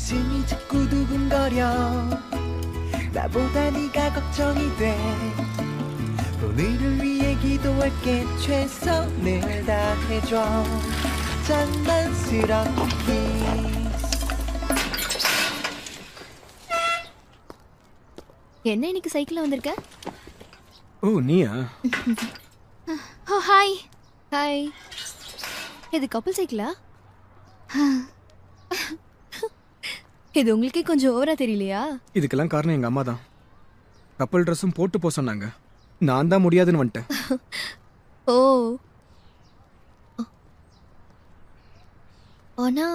가슴이 자꾸 두근거려 나보다 네가 걱정이 돼 오늘을 위해 기도할게 최선을 다해줘 장난스럽게 என்ன இன்னைக்கு சைக்கிள்ல வந்திருக்க? ஓ நீயா? ஓ ஹாய். ஹாய். இது கப்பல் சைக்கிளா? இது உங்களுக்கே கொஞ்சம் ஓவரா தெரியலையா? இதுக்கெல்லாம் காரணம் எங்க அம்மா தான். கப்பல் ட்ரெஸ்ஸும் போட்டு போக சொன்னாங்க. நான் தான் முடியாதுன்னு வந்துட்டேன். ஓ. ஆனா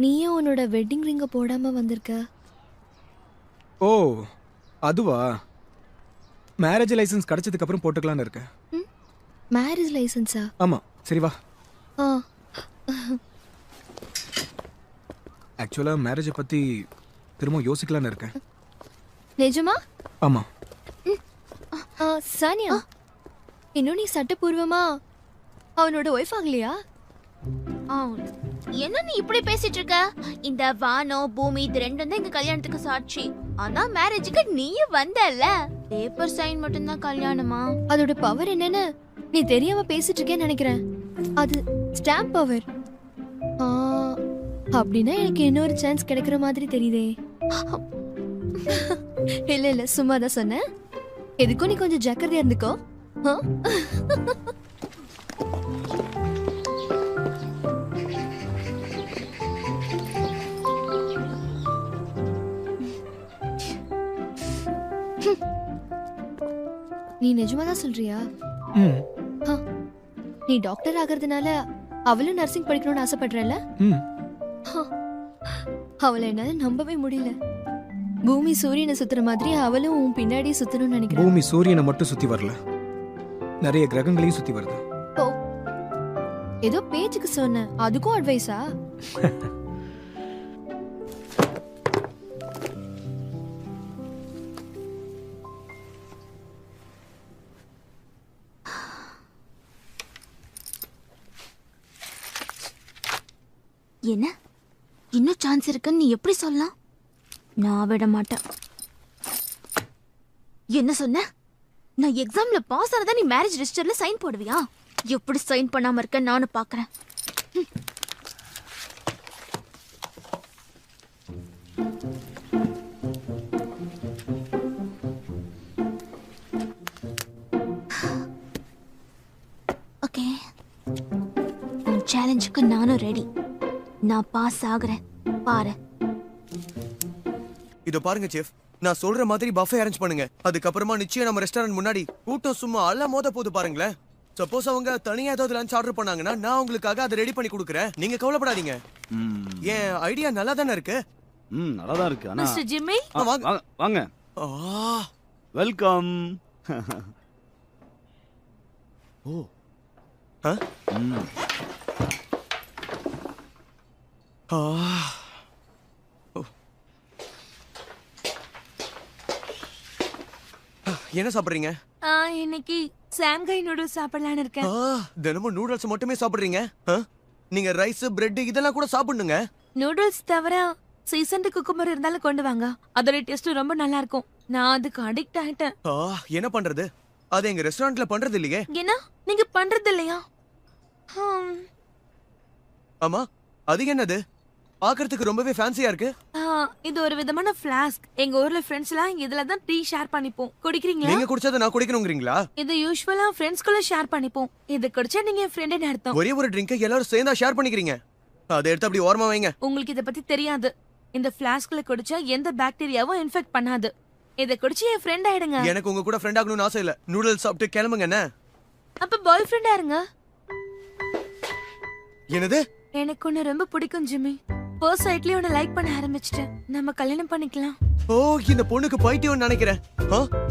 நீயே உன்னோட வெட்டிங் ரிங்க போடாம வந்திருக்க. ஓ அதுவா? மேரேஜ் லைசன்ஸ் கிடைச்சதுக்கு அப்புறம் போட்டுக்கலாம்னு இருக்கேன். மேரேஜ் லைசன்ஸா? ஆமா. சரி வா. ஆக்சுவலா மேரேஜை பத்தி திரும்ப யோசிக்கலாம்னு இருக்கேன். நிஜமா? ஆமா. சானியா, இன்னும் நீ சட்டப்பூர்வமா அவனோட ஒய்ஃப் ஆகலையா? என்ன நீ இப்படி பேசிட்டு இருக்க? இந்த வானம் பூமி இது ரெண்டும் தான் எங்க கல்யாணத்துக்கு சாட்சி. ஆனா மேரேஜுக்கு நீயும் வந்தல்ல, பேப்பர் சைன் மட்டும் தான் கல்யாணமா? அதோட பவர் என்னன்னு நீ தெரியாம பேசிட்டு இருக்கேன்னு நினைக்கிறேன். அது ஸ்டாம்ப் பவர். அப்படின்னா எனக்கு இன்னொரு சான்ஸ் கிடைக்கிற மாதிரி தெரியுதே. இல்ல இல்ல சும்மா தான் சொன்னேன். எதுக்கும் நீ கொஞ்சம் ஜாக்கிரதையா இருந்துக்கோ. நீ நிஜமாதான் சொல்றியா? நீ டாக்டர் ஆகிறதுனால அவளும் நர்சிங் படிக்கணும்னு ஆசைப்படுறல? அவளை என்னால நம்பவே முடியல. பூமி சூரியனை சுத்துற மாதிரி அவளும் உன் பின்னாடி சுத்தணும்னு நினைக்கிறேன். பூமி சூரியனை மட்டும் சுத்தி வரல, நிறைய கிரகங்களையும் சுத்தி வருது. ஓ, ஏதோ பேச்சுக்கு சொன்ன, அதுக்கும் அட்வைஸா? என்ன இன்னும் சான்ஸ் இருக்குன்னு நீ எப்படி சொல்லலாம்? நான் விட மாட்டேன். என்ன சொன்ன? நான் எக்ஸாம்ல பாஸ் ஆனதா நீ மேரேஜ் ரெஜிஸ்டர்ல சைன் போடுவியா? எப்படி சைன் பண்ணாம இருக்க நானும் பாக்குறேன். ஓகே, உன் சேலஞ்சுக்கு நானும் ரெடி. நான் பாஸ் ஆகுறேன், பாரு. இதோ பாருங்க செஃப், நான் சொல்ற மாதிரி பஃபே அரேஞ்ச் பண்ணுங்க. அதுக்கப்புறமா நிச்சயம் நம்ம ரெஸ்டாரண்ட் முன்னாடி கூட்டம் சும்மா அள்ள மோத போது பாருங்களேன். சப்போஸ் அவங்க தனியா ஏதாவது லஞ்ச் ஆர்டர் பண்ணாங்கன்னா நான் உங்களுக்காக அதை ரெடி பண்ணி கொடுக்குறேன். நீங்க கவலைப்படாதீங்க. ஏன் ஐடியா நல்லா தானே இருக்கு? நல்லா தான் இருக்கு. ஆனா மிஸ்டர் ஜிம்மி, வாங்க வாங்க. வெல்கம். ஓ என்ன சாப்பிடுறீங்க? இன்னைக்கு சாங்காய் நூடுல்ஸ் சாப்பிடலாம்னு இருக்கேன். தினமும் நூடுல்ஸ் மட்டுமே சாப்பிடுறீங்க? நீங்க ரைஸ் பிரெட் இதெல்லாம் கூட சாப்பிடுங்க. நூடுல்ஸ் தவிர சீசன்ட் குக்கும்பர் இருந்தாலும் கொண்டு வாங்க. அதோட டேஸ்ட் ரொம்ப நல்லா இருக்கும். நான் அதுக்கு அடிக்ட் ஆயிட்டேன். என்ன பண்றது? அது எங்க ரெஸ்டாரண்ட்ல பண்றது இல்லையே. என்ன நீங்க பண்றது இல்லையா? ஆமா, அது என்னது? பாக்குறதுக்கு ரொம்பவே ஃபேன்சியா இருக்கு. இது ஒரு விதமான ஃப்ளாஸ்க். எங்க ஊர்ல ஃப்ரெண்ட்ஸ் எல்லாம் இதுல தான் டீ ஷேர் பண்ணிப்போம். குடிக்கிறீங்களா? நீங்க குடிச்சத நான் குடிக்கணும்ங்கறீங்களா? இது யூசுவலா ஃப்ரெண்ட்ஸ்குள்ள ஷேர் பண்ணிப்போம். இது குடிச்சா நீங்க என் ஃப்ரெண்ட்னு அர்த்தம். ஒரே ஒரு ட்ரிங்க் எல்லாரும் சேர்ந்தா ஷேர் பண்ணிக்கிறீங்க. அதை எடுத்து அப்படி ஓரமா வைங்க. உங்களுக்கு இத பத்தி தெரியாது. இந்த ஃப்ளாஸ்க்ல குடிச்சா எந்த பாக்டீரியாவும் இன்ஃபெக்ட் பண்ணாது. இத குடிச்சு என் ஃப்ரெண்ட் ஆயிடுங்க. எனக்கு உங்க கூட ஃப்ரெண்ட் ஆகணும்னு ஆசை இல்ல. நூடுல்ஸ் சாப்பிட்டு கிளம்புங்க. என்ன அப்ப பாய் ஃப்ரெண்டா இருங்க. என்னது? எனக்கு உன்னை ரொம்ப பிடிக்கும் ஜிம்மி. ஃபர்ஸ்ட் சைட்லயே உன்னை லைக் பண்ண ஆரம்பிச்சிட்டேன். நம்ம கல்யாணம் பண்ணிக்கலாம். ஓ, இந்த பொண்ணுக்கு பைத்தியம்னு நினைக்கிறேன்.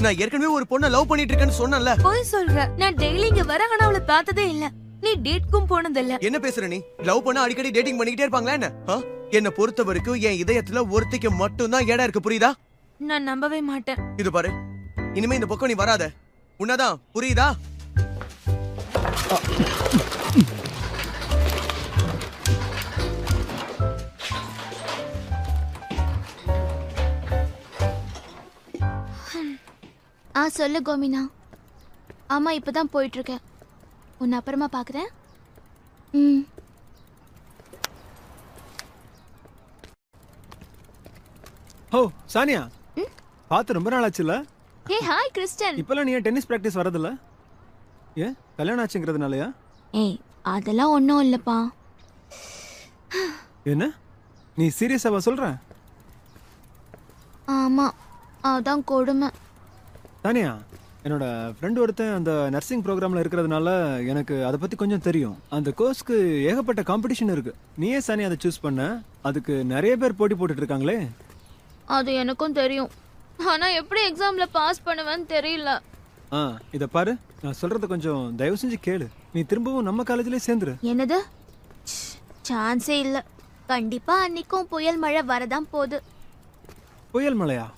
நான் ஏற்கனவே ஒரு பொண்ணை லவ் பண்ணிட்டு இருக்கேன்னு சொன்னேன்ல. போய் சொல்ற. நான் டெய்லி இங்க வர, ஆனா அவளை பார்த்ததே இல்ல. நீ டேட்க்கும் போனது இல்ல. என்ன பேசுற நீ? லவ் பண்ணா அடிக்கடி டேட்டிங் பண்ணிக்கிட்டே இருப்பாங்களா என்ன? என்ன பொறுத்த வரைக்கும் என் இதயத்துல ஒருத்திக்கு மட்டும் தான் இடம் இருக்கு, புரியுதா? நான் நம்பவே மாட்டேன். இது பாரு, இனிமே இந்த பக்கம் நீ வராத. உன்னதான், புரியுதா? சொல்லு கோமினா. ஆமா இப்பதான் போயிட்டு இருக்கேன். உன்னை அப்புறமா பாக்குறேன். ம். ஓ சானியா, பார்த்து ரொம்ப நாள் ஆச்சுல்ல? Hey hi Kristen. இப்பெல்லாம் நீ ஏன் டென்னிஸ் பிராக்டிஸ் வரதில்ல? ஏன் கல்யாணம் ஆச்சுங்கிறதுனாலயா? ஏய் அதெல்லாம் ஒன்றும் இல்லைப்பா. என்ன நீ சீரியஸாவா சொல்ற? ஆமா அதான் கொடுமை. சானியா, என்னோட ஃப்ரெண்ட் ஒருத்தன் அந்த நர்சிங் ப்ரோக்ராமில் இருக்கிறதுனால எனக்கு அதை பற்றி கொஞ்சம் தெரியும். அந்த கோர்ஸ்க்கு ஏகப்பட்ட காம்படிஷன் இருக்கு. நீயே சானியா அதை சூஸ் பண்ண? அதுக்கு நிறைய பேர் போட்டி போட்டுட்டு இருக்காங்களே. அது எனக்கும் தெரியும். ஆனா எப்படி எக்ஸாம்ல பாஸ் பண்ணுவேன்னு தெரியல. இதை பாரு, நான் சொல்றத கொஞ்சம் தயவு செஞ்சு கேளு. நீ திரும்பவும் நம்ம காலேஜ்லயே சேர்ந்துரு. என்னது? சான்ஸே இல்ல. கண்டிப்பா அன்னைக்கும் புயல் மழை வரதான் போகுது. புயல் மழையா?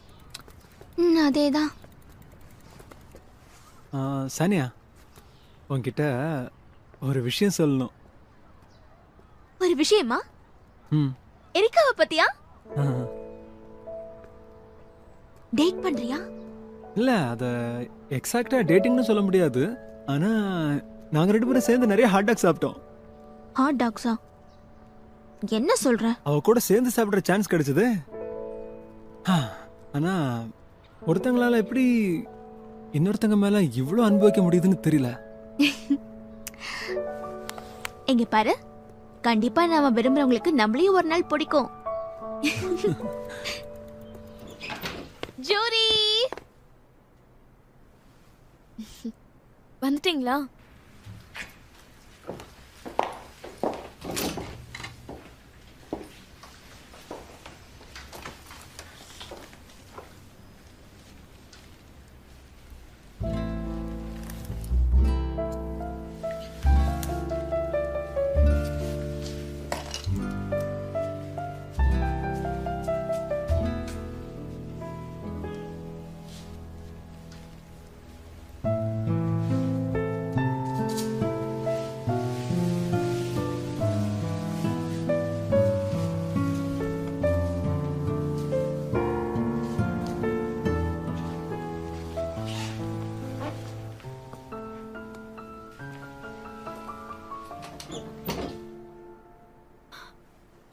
அதேதான். சானியா, உன்கிட்ட ஒரு விஷயம் சொல்லணும். ஒரு விஷயமா? ம். எரிக்காவை பத்தியா? ஆ, டேட் பண்றியா? இல்ல அத எக்ஸாக்ட்டா டேட்டிங்னு சொல்ல முடியாது. ஆனா நாங்க ரெண்டு பேரும் சேர்ந்து நிறைய ஹாட் டாக் சாப்பிட்டோம். ஹாட் டாக்ஸா? என்ன சொல்ற? அவ கூட சேர்ந்து சாப்பிடுற சான்ஸ் கிடைச்சது. ஆனா ஒருத்தங்களால எப்படி இன்னொருத்தங்க மேல இவ்வளவு அன்பு வைக்க முடியுதுன்னு தெரியல. இங்க பாரு, கண்டிப்பா நாம விரும்புறவங்களுக்கு நம்மளையும் ஒரு நாள் பிடிக்கும். ஜூரி வந்துட்டீங்களா?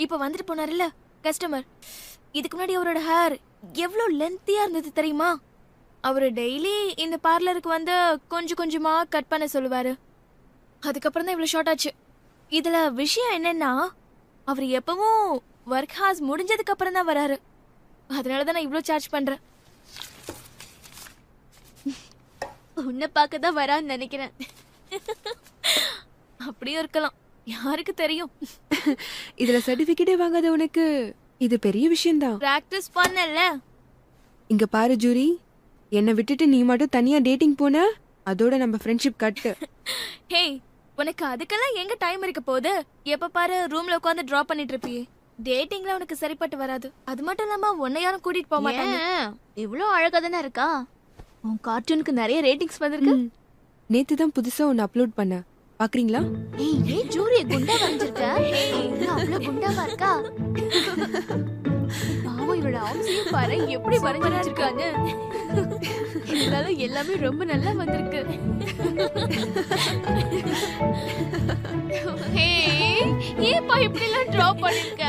இப்ப வந்துட்டு போனாருல்ல கஸ்டமர், இதுக்கு முன்னாடி அவரோட ஹேர் எவ்வளவு லென்த்தியா இருந்தது தெரியுமா? அவரு டெய்லி இந்த பார்லருக்கு வந்து கொஞ்சம் கொஞ்சமா கட் பண்ண சொல்லுவாரு. அதுக்கப்புறம் தான் இவ்வளவு ஷார்ட் ஆச்சு. இதுல விஷயம் என்னன்னா, அவர் எப்பவும் ஒர்க் ஹார்ஸ் முடிஞ்சதுக்கு அப்புறம் தான் வராரு. அதனாலதான் நான் இவ்வளவு சார்ஜ் பண்றேன். உன்னை பார்க்க தான் வரான்னு நினைக்கிறேன். அப்படியும் இருக்கலாம், யாருக்கு தெரியும். இதுல சர்டிபிகேட்டே வாங்காத உனக்கு இது பெரிய விஷயம்தான். பிராக்டிஸ் பண்ணல. இங்க பாரு ஜூரி, என்னை விட்டுட்டு நீ மட்டும் தனியா டேட்டிங் போன, அதோட நம்ம ஃப்ரெண்ட்ஷிப் கட்டு. ஹேய், உனக்கு அதுக்கெல்லாம் எங்க டைம் இருக்க போகுது? எப்ப பாரு ரூம்ல உட்காந்து டிரா பண்ணிட்டு இருப்பியே. டேட்டிங்ல உனக்கு சரிப்பட்டு வராது. அது மட்டும் இல்லாம உன்னை யாரும் கூட்டிட்டு போக மாட்டாங்க. இவ்ளோ அழகா தானே இருக்கா? உன் கார்ட்டூனுக்கு நிறைய ரேட்டிங்ஸ் வந்திருக்கு. நேத்து தான் புதுசா ஒன்னு அப்லோட் பண்ண, பாக்குறீங்களா? ஏய் ஏய் ஜூரி குண்டா வரைஞ்சிருக்க. ஏய் அவ்ளோ குண்டாவா இருக்கா? பாவம் இவளோட ஆம்ஸையும் பாரு எப்படி வரைஞ்சிருக்கான்னு. இதனால எல்லாமே ரொம்ப நல்லா வந்திருக்கு. ஏய் ஏப்பா இப்படி எல்லாம் டிரா பண்ணிருக்க?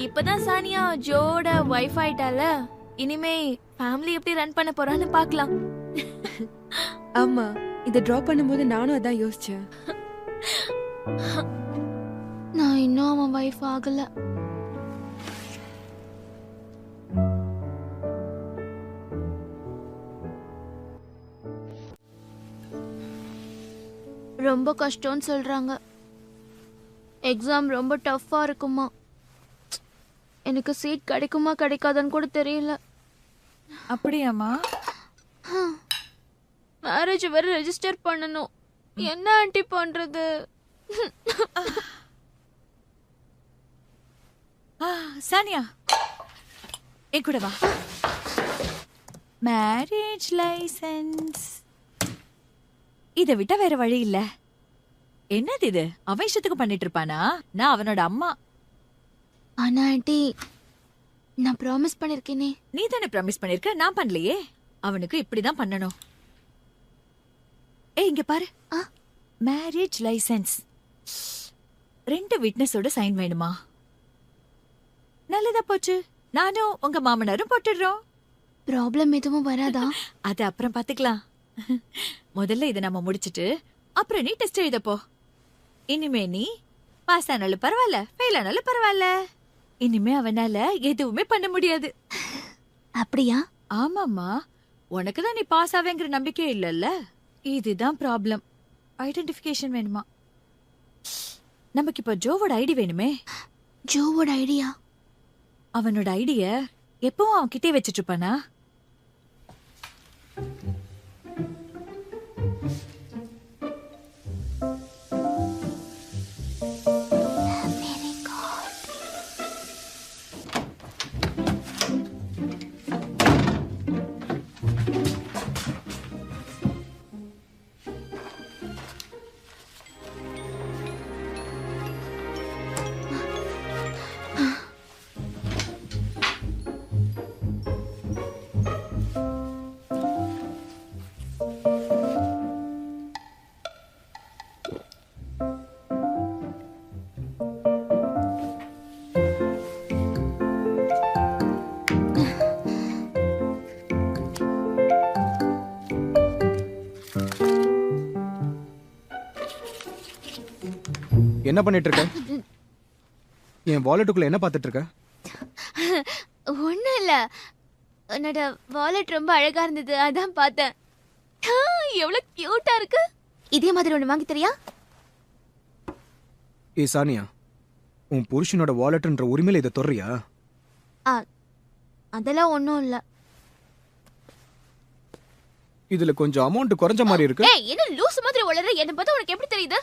இப்பதான் சானியா ஜோட வைஃப் ஆயிட்டால, இனிமே ஃபேமிலி எப்படி ரன் பண்ண போறான்னு பார்க்கலாம். ஆமா, இத டிரா பண்ணும்போது நானும் அதான் யோசிச்சேன். நான் இன்னும் அவன் வைஃப் ஆகல. ரொம்ப கஷ்டம்னு சொல்றாங்க. எக்ஸாம் ரொம்ப டஃப்பா இருக்குமா. எனக்கு சீட் கிடைக்குமா கிடைக்காதான்னு கூட தெரியல. அப்படியாம்மா? மேரேஜ் வேற ரெஜிஸ்டர் பண்ணணும். என்ன ஆண்டி பண்றது? சானியா, என் கூட வா. மேரேஜ் லைசென்ஸ் இதை விட்டா வேற வழி இல்ல. என்னது இது? அவன் இஷ்டத்துக்கு பண்ணிட்டு இருப்பானா? நான் அவனோட அம்மா. ஆனா ஆண்டி நான் ப்ராமிஸ் பண்ணிருக்கேனே. நீ தானே ப்ராமிஸ் பண்ணிருக்க, நான் பண்ணலையே. அவனுக்கு இப்படிதான் பண்ணணும். ஏய் இங்க பாரு, மேரேஜ் லைசென்ஸ் 2 விட்னஸோட சைன் வேணுமா? நல்லதா போச்சு, நானும் உங்க மாமனாரும் போட்டுடுறோம். ப்ராப்ளம் எதுவும் வராதா? அது அப்புறம் பாத்துக்கலாம். முதல்ல இதை நம்ம முடிச்சிட்டு அப்புறம் நீ டெஸ்ட் எழுதப்போ. இனிமே நீ பாஸ் ஆனாலும் பரவாயில்ல, ஃபெயில் ஆனாலும் பரவாயில்ல. இனிமே அவனால எதுவுமே பண்ண முடியாது. அப்படியா? ஆமாம்மா, உனக்கு தான் நீ பாஸ் ஆவேங்கிற நம்பிக்கை இல்லல்ல. இதுதான் ப்ராப்ளம். ஐடென்டிஃபிகேஷன் வேணுமா? நமக்கு இப்போ ஜோவோட ஐடி வேணுமே. ஜோவோட ஐடியா? அவனோட ஐடிய எப்பவும் அவன் கிட்டே வச்சிட்டு இருப்பானா? என்ன பண்ணிட்டு இருக்க? என் வாலெட்டுக்குள்ள என்ன பார்த்துட்டு இருக்க? ஒண்ணும் இல்ல, உன்னோட வாலெட் ரொம்ப அழகா இருந்தது, அதான் பார்த்தேன். எவ்வளவு கியூட்டா இருக்கு. இதே மாதிரி ஒண்ணு வாங்கி தரியா? ஏ சானியா, உன் புருஷனோட வாலெட்ன்ற உரிமையில இதை தொடுறியா? அதெல்லாம் ஒண்ணும் இல்ல. இதுல கொஞ்சம் அமௌண்ட் குறைஞ்ச மாதிரி இருக்கு. ஏய், என்ன லூஸ் மாதிரி உளற? என்ன பார்த்தா உனக்கு எப்படி தெரியுது?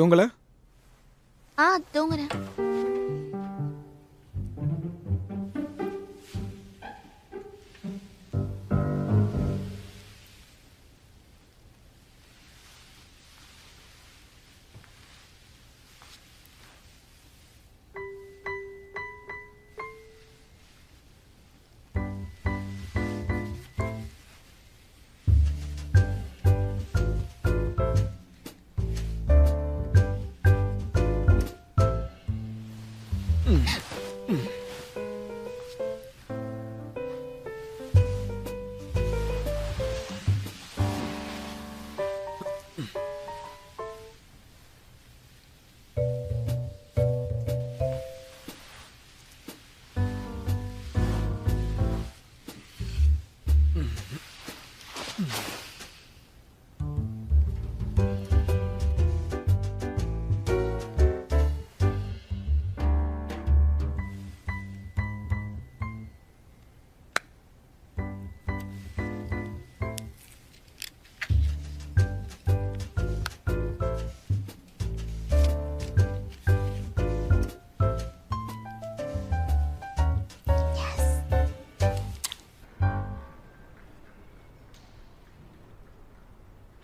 உங்கள தூங்குறேன்.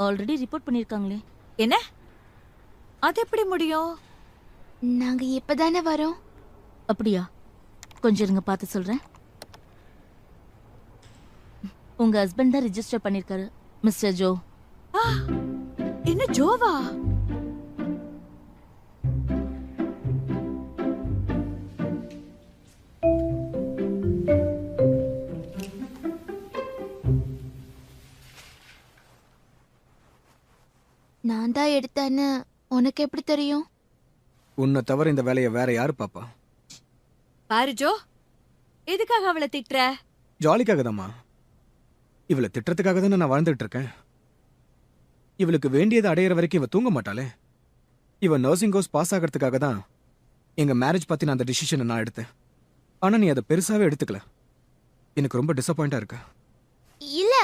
ஆல்ரெடி ரிப்போர்ட் பண்ணிருக்காங்களே. என்ன? அது எப்படி முடியும்? நாங்க இப்பதானே வரோம். அப்படியா? கொஞ்சம் இருங்க, பார்த்து சொல்றேன். உங்க ஹஸ்பண்ட் தான் ரிஜிஸ்டர் பண்ணிருக்காரு, மிஸ்டர் ஜோ. என்ன ஜோவா? நான் தான் எடுத்தேன்னு உனக்கு எப்படி தெரியும்? உன்னை தவிர இந்த வேலையை வேற யாரு பாப்பா? பாரு ஜோ, எதுக்காக அவளை திட்டுற? ஜாலிக்காக தாம்மா. இவளை திட்டுறதுக்காக தானே நான் வாழ்ந்துட்டு இருக்கேன். இவளுக்கு வேண்டியதை அடையிற வரைக்கும் இவ தூங்க மாட்டாளே. இவ நர்சிங் கோர்ஸ் பாஸ் ஆகிறதுக்காக தான் எங்க மேரேஜ் பத்தி நான் அந்த டிசிஷனை நான் எடுத்தேன். ஆனா நீ அதை பெருசாவே எடுத்துக்கல. எனக்கு ரொம்ப டிசப்பாயிண்டா இருக்கு. இல்ல,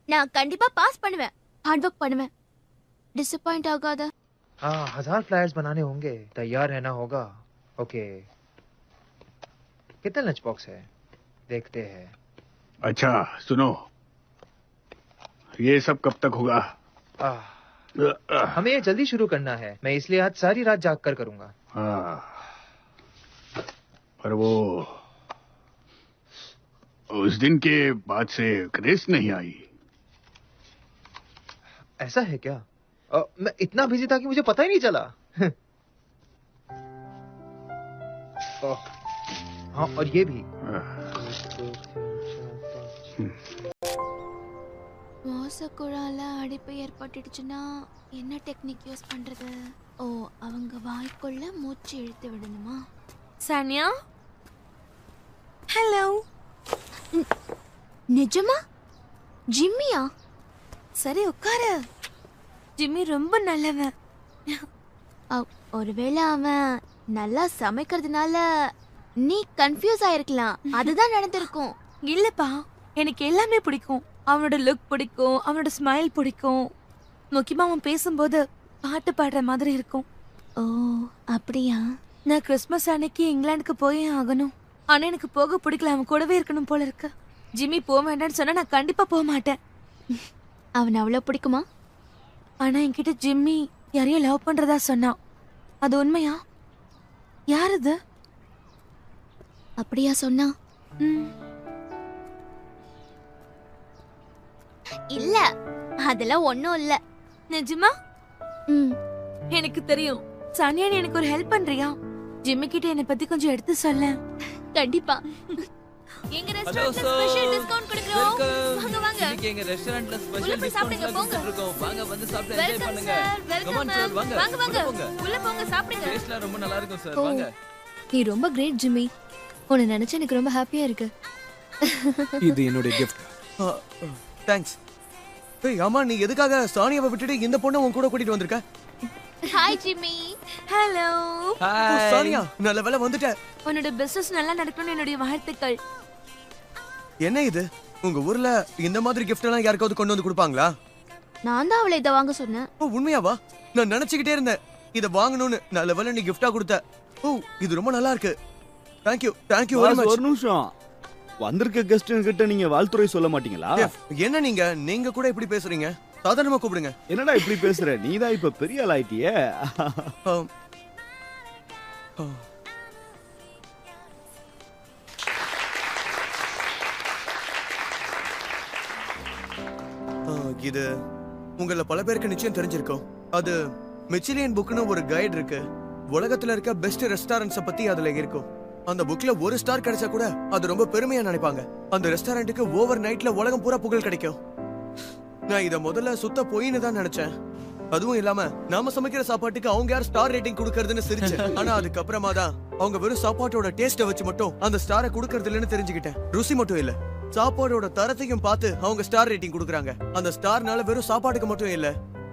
நான் கண்டிப்பா பாஸ் பண்ணுவேன், हार्ड वर्क பண்ணுவேன். डिसअपॉइंट आगादा। हाँ 1000 फ्लायर्स बनाने होंगे, तैयार रहना होगा। ओके, कितना लंच बॉक्स है देखते हैं। अच्छा सुनो, ये सब कब तक होगा? हमें ये जल्दी शुरू करना है, मैं इसलिए आज सारी रात जाग कर करूंगा। हाँ, पर वो उस दिन के बाद से ग्रेस नहीं आई। ऐसा है क्या? मैं इतना बिजी था कि मुझे पता ही नहीं चला। हाँ, और ये भी। மோசக்குழால அடைப்பு ஏற்பட்டுடுச்சுன்னா என்ன டெக்னிக் யூஸ் பண்றது? ஓ, அவங்க வாய்க்குள்ள மூச்சு இழுத்து விடணுமா? சானியா, ஹலோ. நிஜமா? ஜிம்மியா? சரி உட்காரு. ஜிம்மி ரொம்ப நல்லவன். ஒருவேளை அவன் நல்லா சமைக்கிறதுனால நீ கன்ஃபியூஸ் ஆயிருக்கலாம். அதுதான் நடந்திருக்கும். இல்லப்பா, எனக்கு எல்லாமே பிடிக்கும். அவனோட லுக் பிடிக்கும், அவனோட ஸ்மைல் பிடிக்கும். முக்கியமா அவன் பேசும்போது பாட்டு பாடுற மாதிரி இருக்கும். ஓ, அப்படியா? நான் கிறிஸ்மஸ் அன்னைக்கு இங்கிலாந்துக்கு போயே ஆகணும். ஆனா எனக்கு போக பிடிக்கல. அவன் கூடவே இருக்கணும் போல இருக்கு. ஜிம்மி போக வேண்டாம்னு சொன்னா நான் கண்டிப்பா போக மாட்டேன். அவன் அவ்வளவு பிடிக்குமா? ஆனா என்கிட்ட ஜிம்மி யாரையும் லவ் பண்றதா சொன்னான். அது உண்மையா? யார் அது? அப்படியா சொன்னா? இல்ல, அதெல்லாம் ஒண்ணும் இல்ல. நிஜமா? எனக்கு தெரியும். சானியா, நீ எனக்கு ஒரு ஹெல்ப் பண்றியா? ஜிம்மி கிட்ட என்னை பத்தி கொஞ்சம் எடுத்து சொல்ல. கண்டிப்பா. எங்க ரெஸ்டாரன்ட்ல ஸ்பெஷல் டிஸ்கவுண்ட் கொடுக்கிறோம். வாங்க வாங்க. இன்னைக்கு எங்க ரெஸ்டாரன்ட்ல ஸ்பெஷல் சாப்பிடுங்க, போங்க. டிஸ்கவுண்ட் இருக்கோம். வாங்க வந்து சாப்பிட்டு என்ஜாய் பண்ணுங்க. வெல்கம் Come on, sir, வாங்க. வாங்க வாங்க. போங்க. உள்ள போங்க, சாப்பிடுங்க. டேஸ்ட்ல ரொம்ப நல்லா இருக்கும் சார். வாங்க. நீ ரொம்ப கிரேட் ஜிம்மி. உன்னை நினைச்சு எனக்கு ரொம்ப ஹாப்பியா இருக்கு. இது என்னோட கிஃப்ட். தேங்க்ஸ். ஏய் ஆமா, நீ எதுக்காக சானியாவை விட்டுட்டு இந்த பொண்ணை உன் கூட கூட்டிட்டு வந்திருக்க? Hi Jimmy. ஹலோ. ஓ, சானியா, நல்ல வேளை வந்துட்ட. உன்னோட பிசினஸ் நல்லா நடக்கணும்னு என்னுடைய வாழ்த்துக்கள். என்ன இது? உங்க ஊர்ல இந்த மாதிரி gift எல்லாம் யாருக்காவது கொண்டு வந்து கொடுப்பாங்களா? நான் தான் அவளை இதை வாங்க சொன்னேன். ஓ, உண்மையாவா? நான் நினைச்சுக்கிட்டே இருந்தேன் இத வாங்கணும்னு. நல்ல வேளை நீ gift-ஆ கொடுத்த. ஓ, இது ரொம்ப நல்லா இருக்கு. Thank you very boss, much. ஒரு நிமிஷம். வந்திருக்க கெஸ்ட் கிட்ட நீங்க வாழ்த்துறை சொல்ல மாட்டீங்களா? என்ன நீங்க கூட இப்படி பேசுறீங்க? சாதாரணமா கூப்பிடுங்க. என்னடா இப்படி பேசுற? நீதான் இப்ப பெரிய ஆள் ஆயிட்டியே. ஆம். ஆ. இது உங்கள பல பேருக்கு நிச்சயம் தெரிஞ்சிருக்கும். அது மிச்சிலியன் புக்னு ஒரு கைடு இருக்கு. உலகத்துல இருக்க பெஸ்ட் ரெஸ்டாரண்ட்ஸ பத்தி அதுல இருக்கும். அந்த புக்ல ஒரு ஸ்டார் கிடைச்சா கூட அது ரொம்ப பெருமையா நினைப்பாங்க. அந்த ரெஸ்டாரண்ட்டுக்கு ஓவர் நைட்ல உலகம் பூரா புகழ் கிடைக்கும். நான் இத முதல்ல சுத்த பொய்னு தான் நினைச்சேன். அதுவும் இல்லாம நாம சமைக்கிற சாப்பாட்டுக்கு அவங்க யார் ஸ்டார் ரேட்டிங் கொடுக்கறதுன்னு சிரிச்சேன். ஆனா அதுக்கப்புறமா தான் அவங்க வெறும் சாப்பாட்டோட டேஸ்ட வச்சு மட்டும் அந்த ஸ்டாரை கொடுக்கறது இல்லைன்னு தெரிஞ்சுக்கிட்டேன். ருசி மட்டும் இல்ல, சாப்பாடோட தரத்தையும் பார்த்து அவங்க ஸ்டார் ரேட்டிங் கொடுக்கறாங்க. அந்த ஸ்டார்னால வெறும் சாப்பாட்டுக்கு மட்டும் இல்ல,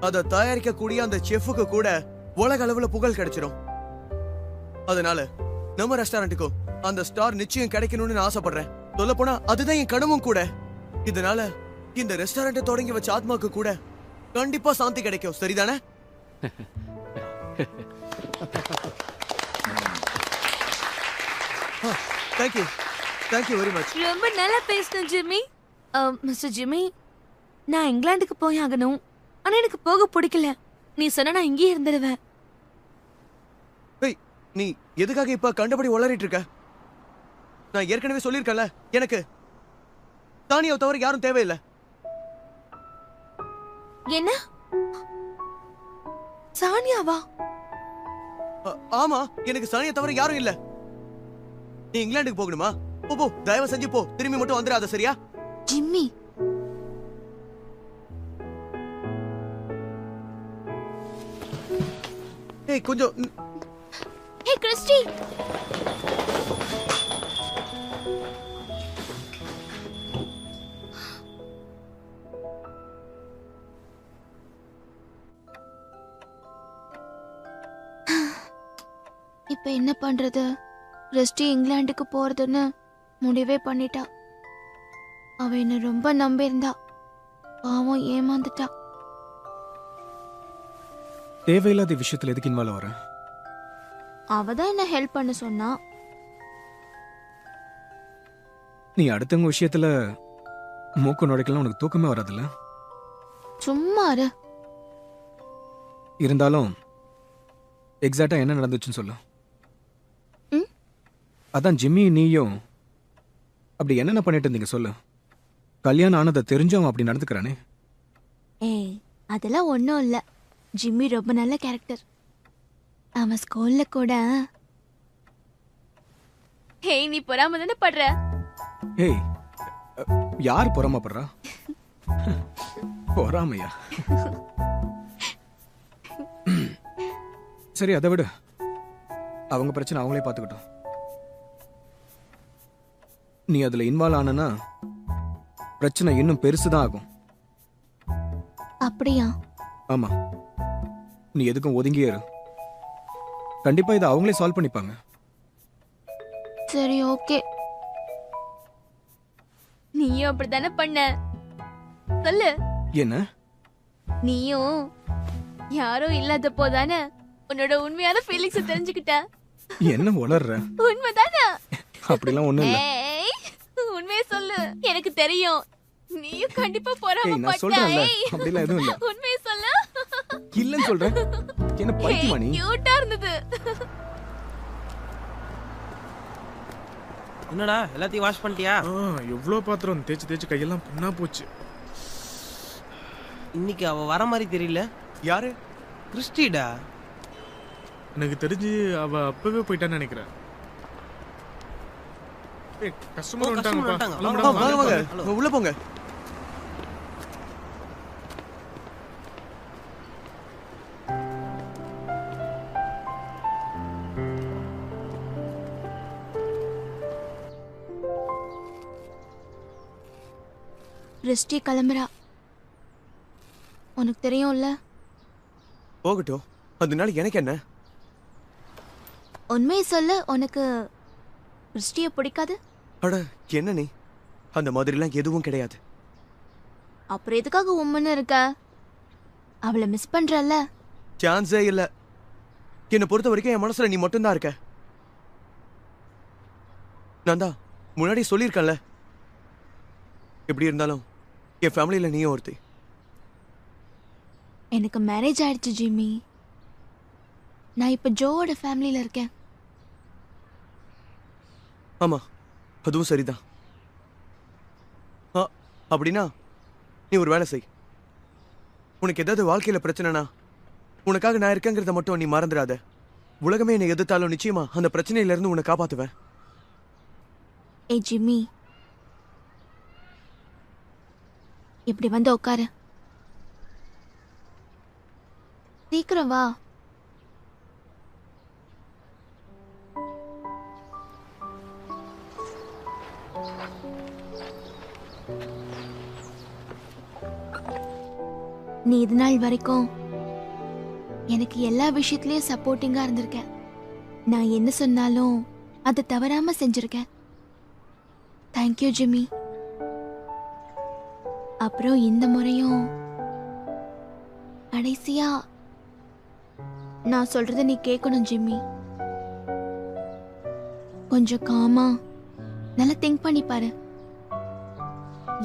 அதை தயாரிக்க கூடிய அந்த செஃப்க்கு கூட உலக அளவுல புகழ் கிடைச்சிரும். அதனால நம்ம ரெஸ்டாரண்ட்டுக்கும் அந்த ஸ்டார் நிச்சயம் கிடைக்கணும்னு நான் ஆசைப்படுறேன். சொல்ல போனா அதுதான் என் கனவும் கூட. இதனால இந்த ரெஸ்டாரண்ட் தொடங்கி வச்ச ஆத்மாக்கு கூட கண்டிப்பா சாந்தி கிடைக்கும். சரிதானே? Thank you very much. ரொம்ப நல்லா பேசுன ஜிம்மி. மிஸ்டர் ஜிம்மி, நான் இங்கிலாந்துக்கு போய் ஆகணும். ஆனா எனக்கு போக பிடிக்கல. நீ சொன்னா நான் இங்கேயே இருந்துடுவேன். நீ எதுக்காக இப்ப கண்டபடி உளறிட்டு இருக்க? நான் ஏற்கனவே சொல்லியிருக்கேன்ல, எனக்கு தானியாவை தவிர யாரும் தேவையில்லை. என்ன? சானியாவா? ஆமா, எனக்கு சானியா தவிர யாரும் இல்ல. நீ இங்கிலாந்துக்கு போகணுமா? போ, தயவு செஞ்சு போ. திரும்பி மட்டும் வந்துடாத, சரியா? ஜிம்மி, ஏய் கொஞ்சம். ஹே கிறிஸ்டி. இப்ப என்ன பண்றது? கிறிஸ்டி இங்கிலாந்துக்கு போறதுன்னு முடிவே பண்ணிட்டா. அவ என்ன ரொம்ப நம்பியிருந்தா. பாவம் ஏமாந்துட்டா. தேவையில்லாத விஷயத்துல எதுக்கு இன்வால்வ் வர? அவதான் என்ன ஹெல்ப் பண்ண சொன்னா. நீ அடுத்தவங்க விஷயத்துல மூக்கு நுழைக்கலாம், உனக்கு தூக்கமே வராதுல்ல? சும்மா இரு. இருந்தாலும் எக்ஸாக்டா என்ன நடந்துச்சுன்னு சொல்லு. அதான் ஜிம்மி நீயும் அப்படி என்னென்ன பண்ணிட்டு இருந்தீங்க சொல்லு. கல்யாணம் ஆனதை தெரிஞ்சவன் அப்படி நடந்துக்கிறானே. ஏய் அதெல்லாம் ஒன்றும் இல்லை. ஜிம்மி ரொம்ப நல்ல கேரக்டர். அவன் ஸ்கூல்ல கூட ஹேய் நீ பொறாம தானே படுற? ஏய் யார் பொறாமப்படுறா? பொறாமையா? சரி அதை விடு, அவங்க பிரச்சனை அவங்களே பார்த்துக்கிட்டோம். நீ அதுல இன்வால்வ் ஆனா பிரச்சனை இன்னும் பெருசுதான் ஆகும். அப்படியா? ஆமா, நீ எதுக்கும் ஒதுங்கியே இரு. கண்டிப்பா இதை அவங்களே சால்வ் பண்ணிப்பாங்க. சரி ஓகே. நீயும் அப்படித்தானே பண்ண? சொல்லு. என்ன? நீயும் யாரும் இல்லாத போதானே உன்னோட உண்மையான ஃபீலிங்ஸ் தெரிஞ்சுக்கிட்ட. என்ன உளர்ற? உண்மைதானே? அப்படிலாம் ஒண்ணும் இல்ல. ஏய் உண்மையை சொல்லு, எனக்கு தெரியும் நீயும் கண்டிப்பா ஏய், பொறாம நான் சொல்றேன்ல, பட்ட. அப்படிலாம் எதுவும் இல்ல. உண்மையை சொல்லு. இல்லன்னு சொல்றேன். என்ன பைத்தியமா நீ? கியூட்டா இருந்தது. என்னடா எல்லாத்தையும் வாஷ் பண்ணிட்டியா? எவ்வளோ பாத்திரம் தேய்ச்சி தேய்ச்சி கையெல்லாம் புண்ணா போச்சு. இன்னைக்கு அவ வர மாதிரி தெரியல. யாரு? கிறிஸ்டிடா. எனக்கு தெரிஞ்சு அவ அப்பவே போயிட்டான்னு நினைக்கிறேன். ஏய் கஸ்டமர் வந்துட்டாங்கப்பா. வாங்க வாங்க உள்ள போங்க. கிறிஸ்டி கிளம்புறா. உனக்கு தெரியும்ல. போகட்டும், அதனால எனக்கு என்ன? உண்மையை சொல்லு, உனக்கு கிறிஸ்டிய பிடிக்காது? அட என்ன நீ, அந்த மாதிரிலாம் எதுவும் கிடையாது. அப்புறம் எதுக்காக உம்மன்னு இருக்க? அவளை மிஸ் பண்றல்ல? சான்ஸே இல்ல. என்னை பொறுத்த வரைக்கும் என் மனசுல நீ மட்டும்தான் இருக்க. நான் தான் முன்னாடி சொல்லியிருக்கேன்ல, எப்படி இருந்தாலும் என் ஃபேமிலியில நீயும் ஒருத்தி. எனக்கு மேரேஜ் ஆயிடுச்சு ஜிம்மி. நான் இப்ப ஜோவோட ஃபேமிலியில இருக்கேன். ஆமா, அதுவும் சரிதான். அப்படின்னா நீ ஒரு வேலை செய். உனக்கு ஏதாவது வாழ்க்கையில பிரச்சனைனா உனக்காக நான் இருக்கேங்கிறத மட்டும் நீ மறந்துடாத. உலகமே என்னை எதிர்த்தாலும் நிச்சயமா அந்த பிரச்சனையில இருந்து உன்னை காப்பாத்துவேன். ஏய் ஜிம்மி, இப்படி வந்து உட்காரு. சீக்கிரம் வா. நீ இது நாள் வரைக்கும் எனக்கு எல்லா விஷயத்திலயும் சப்போர்ட்டிங்கா இருந்திருக்க. நான் என்ன சொன்னாலும் அதை தவறாம செஞ்சிருக்கேன். Thank you Jimmy. அப்புறம் இந்த முறையும் கடைசியா நான் சொல்றத நீ கேட்கணும் ஜிம்மி. கொஞ்சம் காமா நல்லா திங்க் பண்ணி பாரு.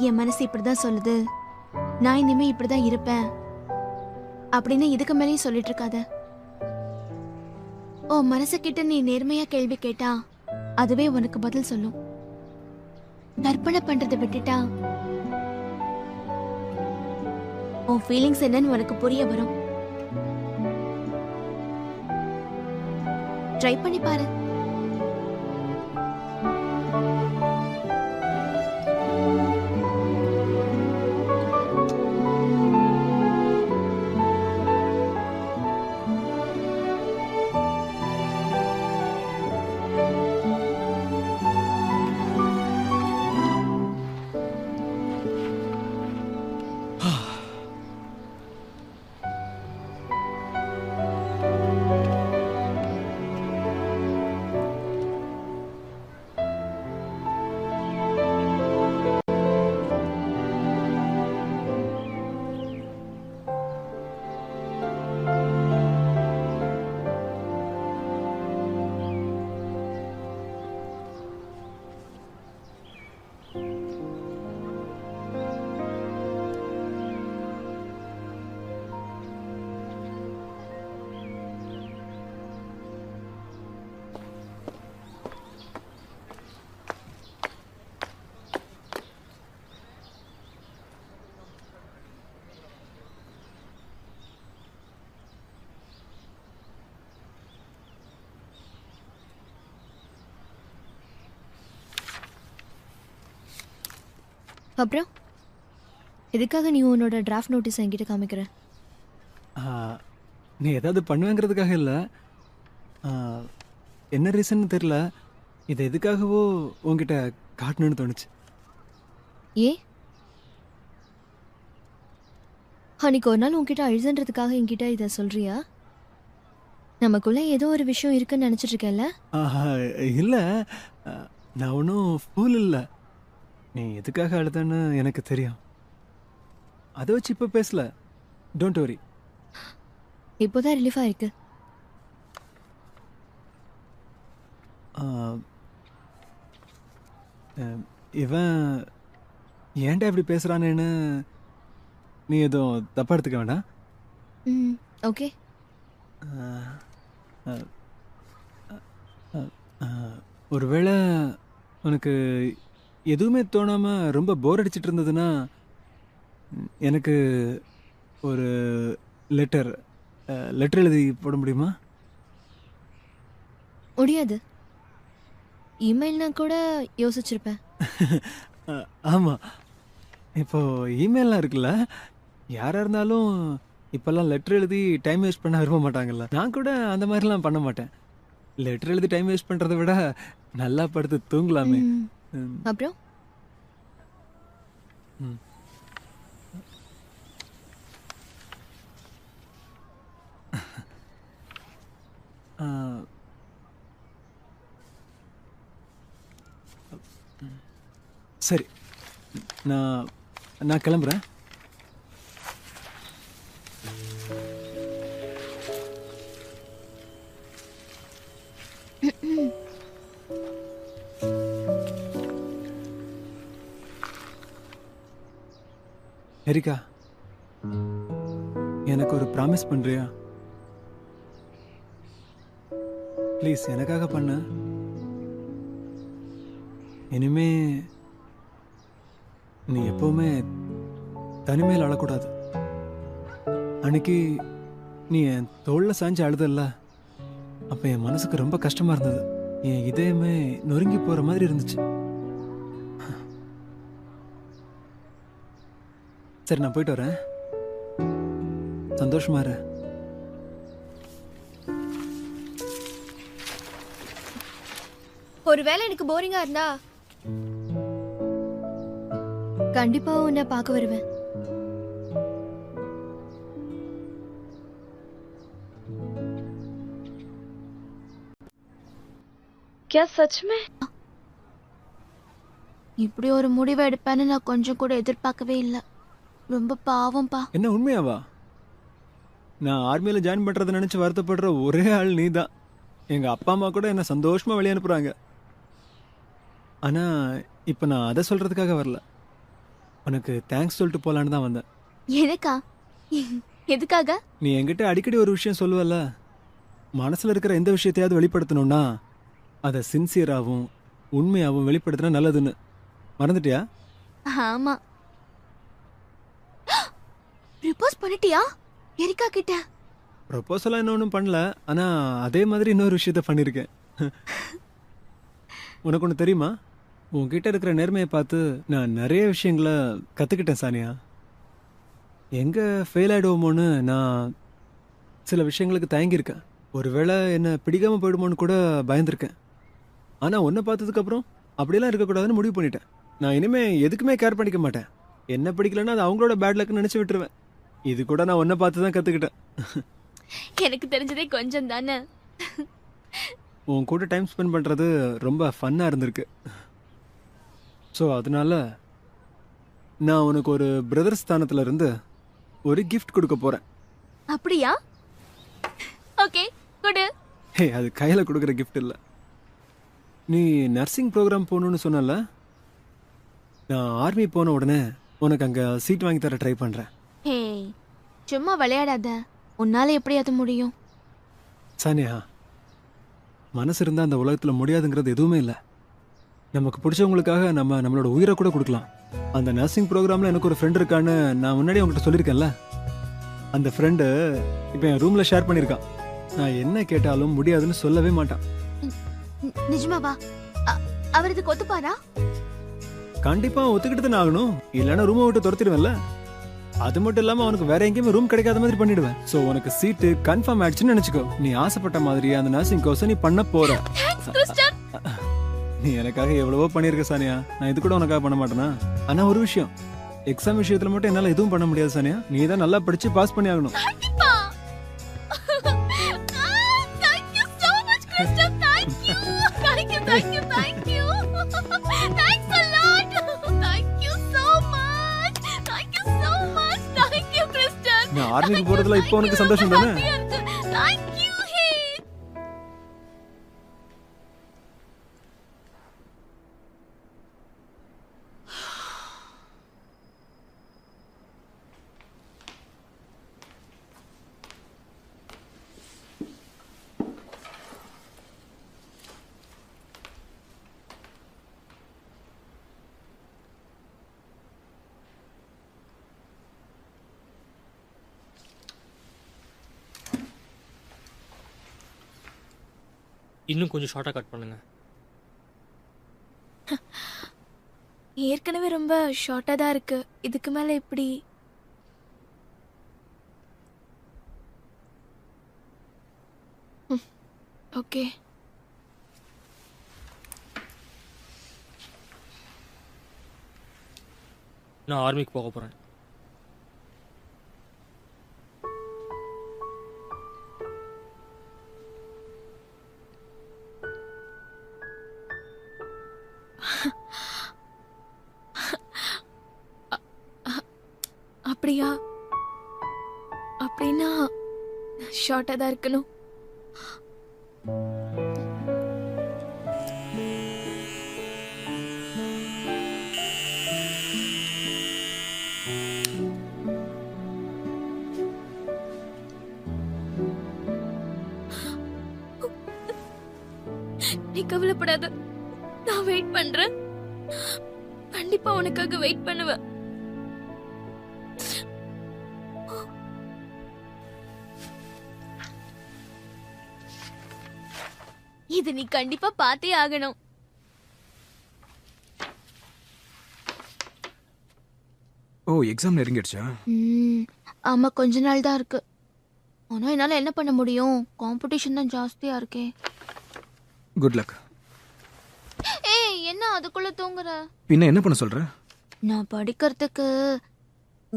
என் மனசு இப்படிதான் சொல்லுது, நான் இனிமே இப்படிதான் இருப்பேன் அப்படின்னு இதுக்கு மேலேயும் சொல்லிட்டு இருக்காத. ஓ மனசு கிட்ட நீ நேர்மையா கேள்வி கேட்டா அதுவே உனக்கு பதில் சொல்லும். கற்பனை பண்றதை விட்டுட்டா உன் ஃபீலிங்ஸ் என்னன்னு உனக்கு புரிய வரும். ட்ரை பண்ணி பாரு. அப்புறம் எதுக்காக நீ உன்னோட டிராஃப்ட் நோட்டீஸ் என்கிட்ட காமிக்கிற? நீ ஏதாவது பண்ணுவேங்கிறதுக்காக இல்லை. என்ன ரீசன் தெரியல, இது எதுக்காகவோ உங்ககிட்ட காட்டணும்னு தோணுச்சு. ஏ அன்னைக்கு ஒரு நாள் உன்கிட்ட அழுதுன்றதுக்காக என்கிட்ட இதை சொல்றியா? நமக்குள்ள ஏதோ ஒரு விஷயம் இருக்குன்னு நினைச்சிட்டு இருக்கேன்ல? இல்லை, நான் ஒன்றும் ஃபூல் இல்லை. நீ எதுக்காக அழுதன்னு எனக்கு தெரியும். அதை வச்சு இப்போ பேசல. Don't worry. இப்போதான் ரிலீஃபா இருக்கு. இவன் ஏன்டா இப்படி பேசுறானேன்னு நீ எதுவும் தப்பா எடுத்துக்க வேண்டாம். ஓகே. ஒருவேளை உனக்கு எதுவுமே தோணாம ரொம்ப போர் அடிச்சிட்டு இருந்ததுன்னா எனக்கு ஒரு லெட்டர் எழுதி போட முடியுமா? முடியாது. இமெயில்னா கூட யோசிச்சிருப்பேன். ஆமாம், இப்போ இமெயிலாம் இருக்குல்ல, யாராக இருந்தாலும் இப்போல்லாம் லெட்டர் எழுதி டைம் வேஸ்ட் பண்ண விரும்ப மாட்டாங்கல்ல. நான் கூட அந்த மாதிரிலாம் பண்ண மாட்டேன். லெட்டர் எழுதி டைம் வேஸ்ட் பண்ணுறதை விட நல்லா படுத்து தூங்கலாமே. அப்புறம் சரி, நான் கிளம்புறேன். எரிகா, எனக்கு ஒரு ப்ராமிஸ் பண்றியா? ப்ளீஸ் எனக்காக பண்ண. இனிமே நீ எப்பவுமே தனிமையில் அழக்கூடாது. அன்னைக்கு நீ என் தோளில் சாஞ்சு அழுதல்ல, அப்போ என் மனசுக்கு ரொம்ப கஷ்டமா இருந்தது. என் இதயமே நொறுங்கி போற மாதிரி இருந்துச்சு. சரி, நான் போயிட்டு வரேன். சந்தோஷமா இரு. ஒருவேளை எனக்கு போரிங்கா இருந்தா கண்டிப்பா உன்னை பார்க்க வருவேன். क्या सच में? இப்படி ஒரு முடிவை எடுப்பேன்னு நான் கொஞ்சம் கூட எதிர்பார்க்கவே இல்லை. ரொம்ப பாவம்பா. என்ன உண்மையாவா? நான் ஆர்மியில் ஜாயின் பண்றதை நினைச்சு வருத்தப்படுற ஒரே ஆள் நீ தான். எங்க அப்பா அம்மா கூட என்ன சந்தோஷமா வெளியே அனுப்புறாங்க. ஆனா இப்ப நான் அதை சொல்றதுக்காக வரல, உனக்கு தேங்க்ஸ் சொல்லிட்டு போலான்னு தான் வந்தேன். எனக்கா? எதுக்காக? நீ என்கிட்ட அடிக்கடி ஒரு விஷயம் சொல்லுவல்ல, மனசுல இருக்கிற எந்த விஷயத்தையாவது வெளிப்படுத்தணும்னா அதை சின்சியராகவும் உண்மையாகவும் வெளிப்படுத்தினா நல்லதுன்னு. மறந்துட்டியா? ஆமா. ப்ரப்போஸ் பண்ணிட்டியா எரிகா கிட்ட? ப்ரப்போசலாம் என்ன ஒன்றும் பண்ணல, ஆனா அதே மாதிரி இன்னொரு விஷயத்த பண்ணியிருக்கேன். உனக்கு ஒன்று தெரியுமா? உன்கிட்ட இருக்கிற நேர்மையை பார்த்து நான் நிறைய விஷயங்களை கற்றுக்கிட்டேன் சானியா. எங்கே ஃபெயில் ஆகிடுவோமோன்னு நான் சில விஷயங்களுக்கு தயங்கியிருக்கேன். ஒருவேளை என்னை பிடிக்காமல் போயிடுமோன்னு கூட பயந்துருக்கேன். ஆனால் உன்னை பார்த்ததுக்கப்புறம் அப்படிலாம் இருக்கக்கூடாதுன்னு முடிவு பண்ணிட்டேன். நான் இனிமேல் எதுக்குமே கேர் பண்ணிக்க மாட்டேன். என்ன பிடிக்கலன்னா அது அவங்களோட பேட் லக்குன்னு நினச்சி விட்டுருவேன். இது கூட நான் உன்னை பார்த்து தான் கற்றுக்கிட்டேன். எனக்கு தெரிஞ்சதே கொஞ்சம் தானே. உன் கூட டைம் ஸ்பெண்ட் பண்ணுறது ரொம்ப ஃபன்னாக இருந்திருக்கு. ஸோ அதனால நான் உனக்கு ஒரு பிரதர் ஸ்தானத்தில் இருந்து ஒரு கிஃப்ட் கொடுக்க போகிறேன். அப்படியா? ஓகே, கொடு. ஹே, அது கையில் கொடுக்குற கிஃப்ட் இல்லை. நீ நர்சிங் ப்ரோக்ராம் போகணுன்னு சொன்னல, நான் ஆர்மி போன உடனே உனக்கு அங்கே சீட் வாங்கி தர ட்ரை பண்ணுறேன். ஹே, சும்மா விளையாடாத. உன்னால எப்படி அது முடியும்? சானியா, மனசு இருந்தால் அந்த உலகத்தில் முடியாதுங்கிறது எதுவுமே இல்லை. நமக்கு பிடிச்சவங்களுக்காக நம்மளோட உயிரை கூட கொடுக்கலாம். அந்த நர்சிங் ப்ரோக்ராமில் எனக்கு ஒரு ஃப்ரெண்ட் இருக்கான்னு நான் முன்னாடி உங்கள்கிட்ட சொல்லியிருக்கேன்ல, அந்த ஃப்ரெண்டு இப்போ என் ரூமில் ஷேர் பண்ணியிருக்கான். நான் என்ன கேட்டாலும் முடியாதுன்னு சொல்லவே மாட்டான். நிஜமாவா? அவர் இதுக்கு ஒத்துப்பாரா? கண்டிப்பா ஒத்துக்கிட்டு தான் ஆகணும், இல்லைன்னா ரூமை விட்டு துரத்திடுவேன்ல. அது மட்டும் இல்லாம அவனுக்கு வேற எங்கேயுமே ரூம் கிடைக்காத மாதிரி பண்ணிடுவேன். சோ உனக்கு சீட்டு கன்ஃபார்ம் ஆயிடுச்சுன்னு நினைச்சுக்கோ. நீ ஆசைப்பட்ட மாதிரி அந்த நர்சிங் கோர்ஸ் நீ பண்ண போற. நீ எனக்காக எவ்வளவோ பண்ணிருக்க சானியா, நான் இது கூட உனக்காக பண்ண மாட்டேனா? ஆனா ஒரு விஷயம், எக்ஸாம் விஷயத்துல மட்டும் என்னால எதுவும் பண்ண முடியாது சானியா. நீ தான் நல்லா படிச்சு பாஸ் பண்ணி ஆகணும். நான் ஆர்மிக்கு போறதுல இப்போ உனக்கு சந்தோஷம் தானே? இன்னும் கொஞ்சம் ஷார்ட்டா கட் பண்ணுங்க. ஏற்கனவே ரொம்ப ஷார்ட்டா தான் இருக்கு, இதுக்கு மேல எப்படி? ஓகே. நான் ஆர்மிக்கு போக போறேன். அப்படியா? அப்படின்னா ஷார்ட்டா தான் இருக்கணும். நீ கவலைப்படாத, நான் வெயிட் பண்றேன். கண்டிப்பா உனக்காக வெயிட் பண்ணுவேன். இது நீ கண்டிப்பா பார்த்தே ஆகணும். ஓ, எக்ஸாம் நெருங்கிடுச்சா? ஆமா, கொஞ்ச நாள் தான் இருக்கு. ஆனா என்னால என்ன பண்ண முடியும், காம்படிஷன் தான் ஜாஸ்தியா இருக்கே. Good luck. ஏய், என்ன அதுக்குள்ள தூங்குற? பின்ன என்ன பண்ண சொல்ற? நான் படிக்கிறதுக்கு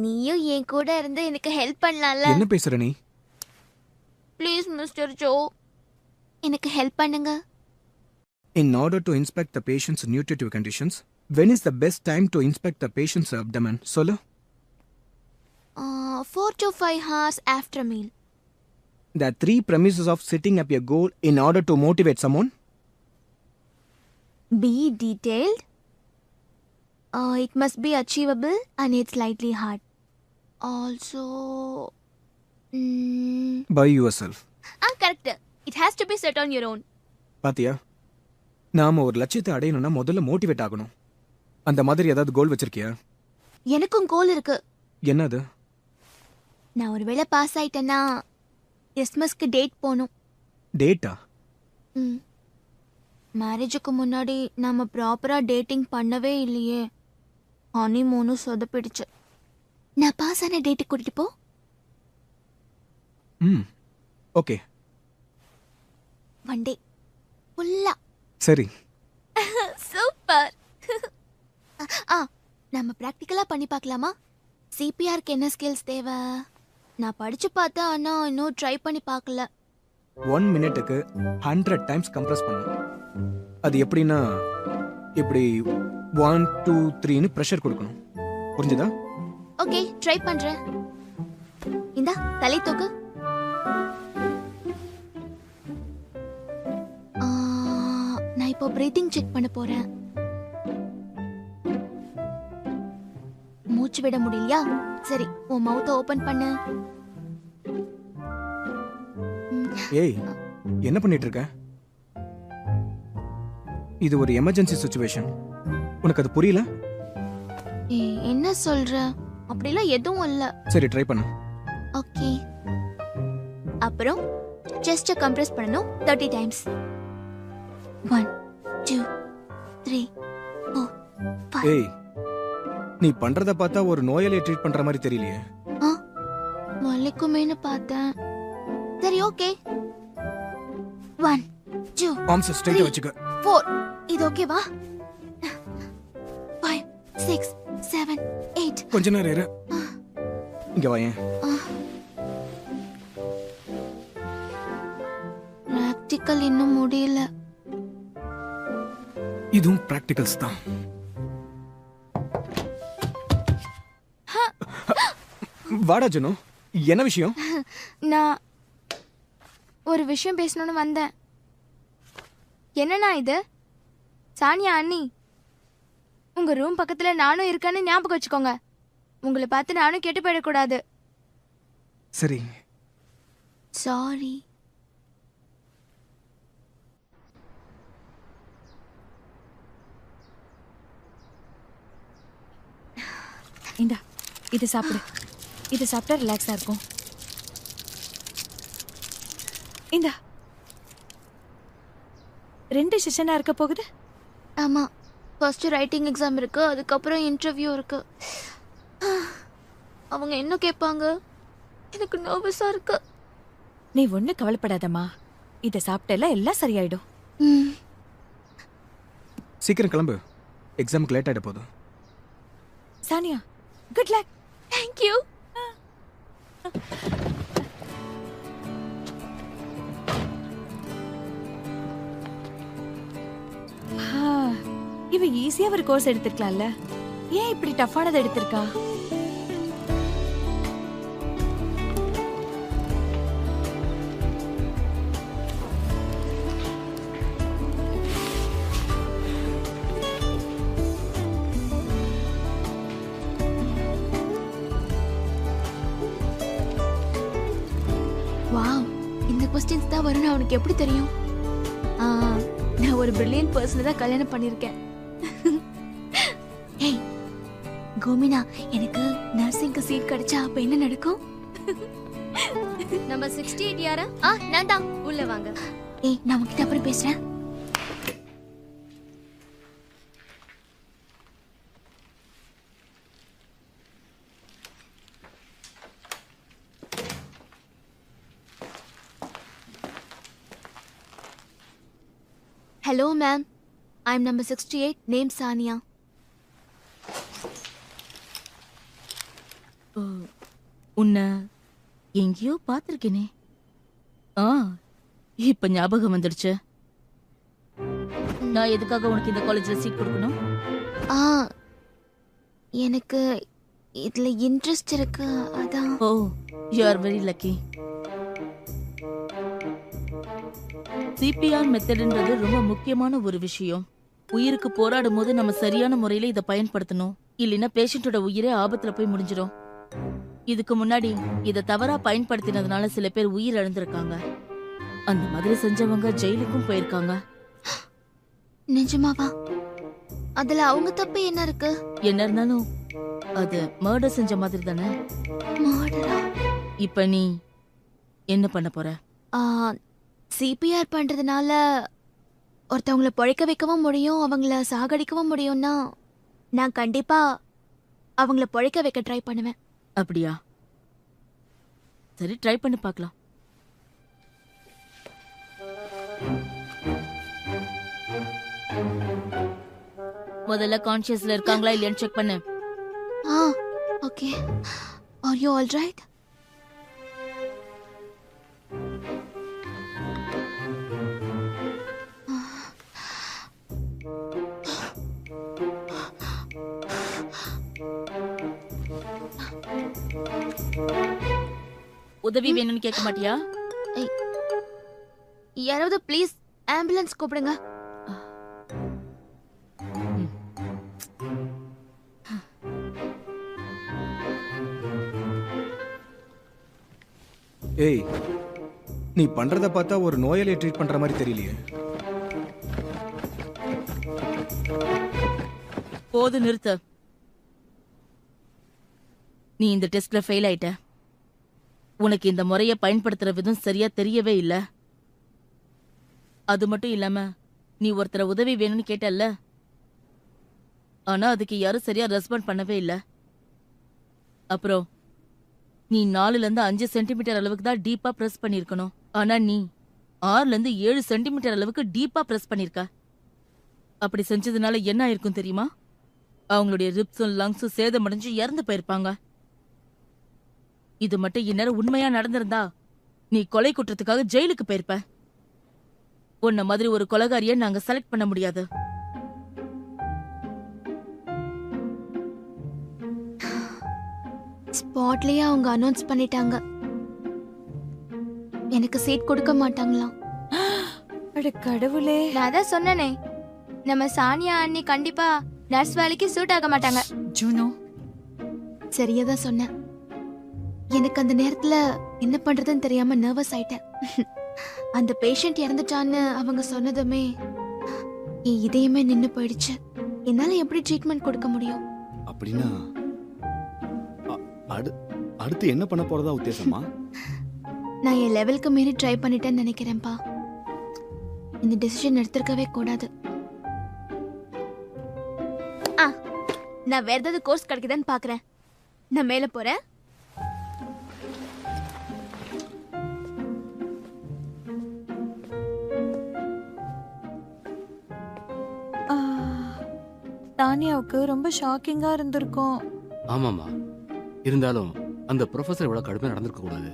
நீயும் என் கூட இருந்து எனக்கு ஹெல்ப் பண்ணலாம்ல. என்ன பேசுற நீ? ப்ளீஸ் மிஸ்டர் ஜோ, எனக்கு ஹெல்ப் பண்ணுங்க. In order to inspect the patient's nutritive conditions, when is the best time to inspect the patient's abdomen? Solo? 4 to 5 hours after meal. There are 3 premises of setting up your goal in order to motivate someone. Be detailed. It must be achievable and it's slightly hard. Also, By yourself. correct. It has to be set on your own. பாத்தியா, நாம ஒரு லட்சியத்தை அடையணும்னா முதல்ல motivate ஆகணும். அந்த மாதிரி ஏதாவது கோல் வச்சிருக்கியா? எனக்கும் கோல் இருக்கு. என்னது? நான் ஒருவேளை பாஸ் ஆயிட்டேன்னா கிறிஸ்மஸ்க்கு டேட் போகணும். டேட்டா? மேரேஜுக்கு முன்னாடி நாம ப்ராப்பரா டேட்டிங் பண்ணவே இல்லையே. ஹனிமூனும் சொதப்பிடுச்சு. நான் பாஸ் ஆன டேட்டுக்கு கூட்டிட்டு போ. ஓகே. ஒன் டே ஃபுல்லா. சரி. சூப்பர். நம்ம ப்ராக்டிக்கலா பண்ணி பார்க்கலாமா? சிபிஆருக்கு என்ன ஸ்கில்ஸ் தேவை? நான் படிச்சு பார்த்தேன், ஆனா இன்னும் ட்ரை பண்ணி பார்க்கல. 1 மினிட்டுக்கு 100 டைம்ஸ் கம்ப்ரஸ் பண்ணணும். அது எப்படின்னா, இப்படி 1 2 3ன்னு ப்ரெஷர் கொடுக்கணும். புரிஞ்சுதா? ஓகே, ட்ரை பண்றேன். இந்தா தலை தூக்கு. நான் இப்போ பிரீத்திங் செக் பண்ண போறேன். மூச்சு விட முடியலையா? சரி, உன் மவுத்தை ஓபன் பண்ணு. ஏய், என்ன பண்ணிட்டு இருக்க? இது ஒரு எமர்ஜென்சி சிச்சுவேஷன். உனக்கு அது புரியல? ஏய், என்ன சொல்ற? அப்படிலாம் எதுவும் இல்ல. சரி, ட்ரை பண்ணு. ஓகே. அப்புறம் செஸ்ட் கம்ப்ரஸ் பண்ணனும் 30 டைம்ஸ். 1 2 3 4 ஏய் நீ பண்றத பார்த்தா ஒரு நோயாளியை ட்ரீட் பண்ற மாதிரி தெரியலையே. வலிக்குமேன்னு பார்த்தேன். சரி ஓகே. 1 2 ஆர்ம்ஸ் ஸ்ட்ரைட்டா வச்சுக்க. 4 இது ஓகேவா? 5 6 7 8 கொஞ்ச நேரம் இரு. இங்க வாயேன். பிராக்டிகல் இன்னும் முடியல. இதுவும் பிராக்டிகல்ஸ் தான். வாடா ஜனு, என்ன விஷயம்? நான் ஒரு விஷயம் பேசணும்னு வந்தேன். என்னண்ணா இது? சானியா அண்ணி, உங்க ரூம் பக்கத்துல நானும் இருக்கேன்னு ஞாபகம் வச்சுக்கோங்க. உங்களை பார்த்து நானும் கெட்டு போயிடக்கூடாது. சரி. சாரி. இந்தா இது சாப்பிடு. இது சாப்பிட்டா ரிலாக்ஸா இருக்கும். இந்தா 2 செஷனா இருக்க போகுது. ஆமா, ஃபர்ஸ்ட் ரைட்டிங் எக்ஸாம் இருக்கு, அதுக்கப்புறம் இன்டர்வியூ இருக்கு. அவங்க என்ன கேட்பாங்க? எனக்கு நர்வஸா இருக்கு. நீ ஒண்ணு கவலைப்படாதம்மா, இத சாப்பிட்டல எல்லாம் சரியாயிடும். சீக்கிரம் கிளம்பு, எக்ஸாமுக்கு லேட் ஆயிட போகுது. Sania, good luck. Thank you. இவ ஈஸியா ஒரு கோர்ஸ் எடுத்துக்கலாம்ல, ஏன் இப்படி டஃப்பானதை எடுத்திருக்கா? வாவ், இந்த क्वेश्चंस தான் வரும்னு அவனுக்கு எப்படி தெரியும்? நான் ஒரு பிரில்லியன்ட் பர்சனை தான் கல்யாணம் பண்ணிருக்கேன். ஏய் கோமினா, எனக்கு நர்சிங்க்கு சீட் கிடைச்சா அப்ப என்ன நடக்கும்? நம்பர் 68 யாரா? நான் தான். உள்ள வாங்க. ஏய், நான் உன்கிட்ட அப்புறம் பேசுறேன். Hello ma'am, I'm number 68, name Sania. உன்னை எங்கேயோ பார்த்துருக்கேனே. இப்ப ஞாபகம் வந்துடுச்சு. நான் எதுக்காக உனக்கு இந்த காலேஜ்ல சீட் கொடுக்கணும்? எனக்கு இதுல இன்ட்ரெஸ்ட் இருக்கு, அதான். Oh, you are very lucky. CPR மெத்தட்ன்றது ரொம்ப முக்கியமான ஒரு விஷயம். உயிருக்கு போராடும் போது நம்ம சரியான முறையில இதை பயன்படுத்தணும், இல்லைன்னா பேஷண்டோட உயிரே ஆபத்துல போய் முடிஞ்சிடும். இதுக்கு முன்னாடி இதை தவறா பயன்படுத்தினதுனால சில பேர் உயிர் இழந்திருக்காங்க. அந்த மாதிரி செஞ்சவங்க ஜெயிலுக்கும் போயிருக்காங்க. நிஜமாவா? அதுல அவங்க தப்பு என்ன இருக்கு? என்ன இருந்தாலும் அது மர்டர் செஞ்ச மாதிரி தானே. மர்டரா? இப்ப நீ என்ன பண்ண போற? சிபிஆர் பண்றதுனால ஒருத்தவங்களை பொழைக்க வைக்கவும் முடியும், அவங்கள சாகடிக்கவும் முடியும்னா நான் கண்டிப்பா அவங்கள பொழைக்க வைக்க ட்ரை பண்ணுவேன். அப்படியா? சரி, ட்ரை பண்ணி பார்க்கலாம். முதல்ல கான்ஷியஸ்ல இருக்காங்களா இல்லையான்னு செக் பண்ணு. Okay. Are you all right? உதவி வேணும்னு கேட்க மாட்டியா? யாராவது ப்ளீஸ் ஆம்புலன்ஸ் கூப்பிடுங்க. ஏய், நீ பண்றத பார்த்தா ஒரு நோயாளியை ட்ரீட் பண்ற மாதிரி தெரியலையே. போது, நிறுத்து. நீ இந்த டெஸ்ட்ல ஃபெயில் ஆயிட்ட. உனக்கு இந்த முறையை பயன்படுத்துற விதம் சரியா தெரியவே இல்ல. அது மட்டும் இல்லாம நீ ஒருத்தர உதவி வேணும்னு கேட்டல்ல, ஆனா அதுக்கு யாரும் சரியா ரெஸ்பாண்ட் பண்ணவே இல்ல. அப்புறம் நீ 4ல இருந்து 5 சென்டிமீட்டர் அளவுக்கு தான் டீப்பா பிரஸ் பண்ணிருக்கணும். ஆனா நீ 6ல இருந்து 7 சென்டிமீட்டர் அளவுக்கு டீப்பா பிரஸ் பண்ணிருக்க. அப்படி செஞ்சதுனால என்ன ஆயிருக்கும் தெரியுமா? அவங்களுடைய ரிப்ஸும் லங்ஸும் சேதமடைஞ்சு இறந்து போயிருப்பாங்க. இது மட்டும் இந்நேரம் உண்மையா நடந்திருந்தா நீ கொலை குற்றத்துக்காக ஜெயிலுக்கு போயிருப்ப. உன்ன மாதிரி ஒரு கொலைகாரிய நாங்க செலக்ட் பண்ண முடியாது. ஸ்பாட்லயே அவங்க அனௌன்ஸ் பண்ணிட்டாங்க, எனக்கு சீட் கொடுக்க மாட்டாங்களாம். அட கடவுளே. நான் தான் சொன்னனே, நம்ம சானியா அண்ணி கண்டிப்பா நர்ஸ் வேலைக்கு சூட் ஆக மாட்டாங்க. ஜூனோ சரியா தான் சொன்னேன். எனக்கு அந்த நேரத்துல என்ன பண்றதுன்னு தெரியாம நர்வஸ் ஆயிட்டேன். அந்த பேஷண்ட் இறந்துட்டான்னு அவங்க சொன்னதுமே என் இதயமே நின்னு போயிடுச்சு. என்னால எப்படி ட்ரீட்மெண்ட் கொடுக்க முடியும்? அப்படின்னா அடுத்து என்ன பண்ண போறதா உத்தேசமா? நான் என் லெவலுக்கு மீறி ட்ரை பண்ணிட்டேன்னு நினைக்கிறேன்ப்பா. இந்த டெசிஷன் எடுத்திருக்கவே கூடாது. நான் வேற ஏதாவது கோர்ஸ் கிடைக்குதான்னு பாக்குறேன். நான் மேல போறேன். தானியாவுக்கு ரொம்ப ஷாக்கிங்கா இருந்திருக்கும். ஆமாமா, இருந்தாலும் அந்த ப்ரொஃபசர் இவ்வளவு கடுமையா நடந்திருக்க கூடாது.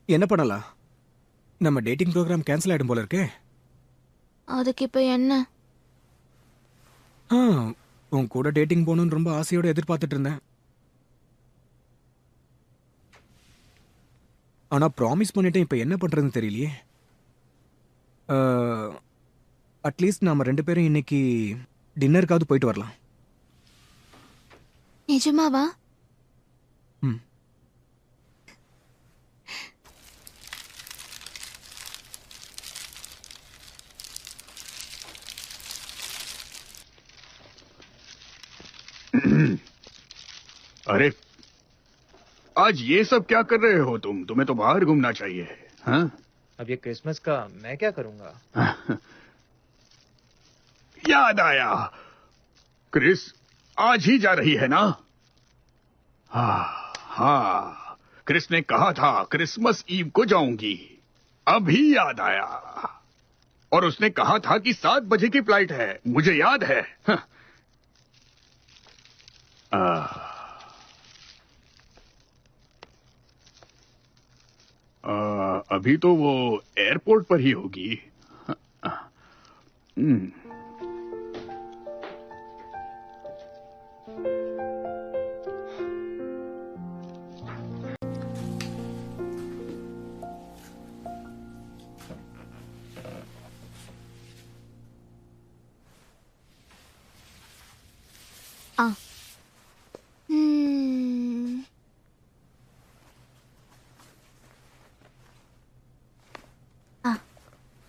என்ன பண்ணலாம்? நம்ம டேட்டிங் ப்ரோக்ராம் கேன்சல் ஆயிடும் போல இருக்கே. அதுக்கு இப்ப என்ன? உன் கூட டேட்டிங் போகணும்னு ரொம்ப ஆசையோட எதிர்பார்த்துட்டு இருந்தேன். ஆனா ப்ராமிஸ் பண்ணிட்டேன். இப்ப என்ன பண்றதுன்னு தெரியலையே. அட்லீஸ்ட் நாம 2 பேரும் இன்னைக்கு டின்னருக்காவது போயிட்டு வரலாம். நிஜமாவா? अरे आज ये सब क्या कर रहे हो तुम? तुम्हें तो बाहर घूमना चाहिए। हाँ? अब ये क्रिसमस का मैं क्या करूंगा? याद आया, क्रिस आज ही जा रही है ना? हाँ, क्रिस ने कहा था क्रिसमस ईव को जाऊंगी। अभी याद आया। और उसने कहा था कि 7 बजे की फ्लाइट है, मुझे याद है। अभी तो वो एयरपोर्ट पर ही होगी।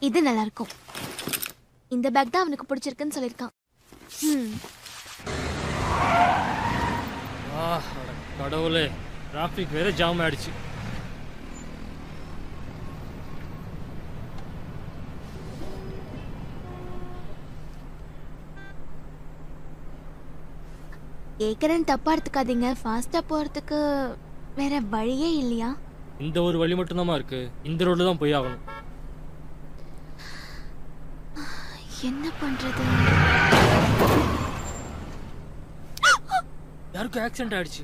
இது நல்லா இருக்கும். இந்த பேக் தான் அவனுக்கு பிடிச்சிருக்குன்னு சொல்லிருக்கான். கடவுளே, டிராஃபிக் வேற ஜாம் ஆயிடுச்சு. கேக்குறேன்னு தப்பா எடுத்துக்காதீங்க. ஃபாஸ்டா போறதுக்கு வேற வழியே இல்லையா? இந்த ஒரு வழி மட்டும்தான் இருக்கு. இந்த ரோட்ல தான் போய் ஆகணும். என்ன பண்றது? யாருக்கும் ஆக்சிடென்ட் ஆயிடுச்சு.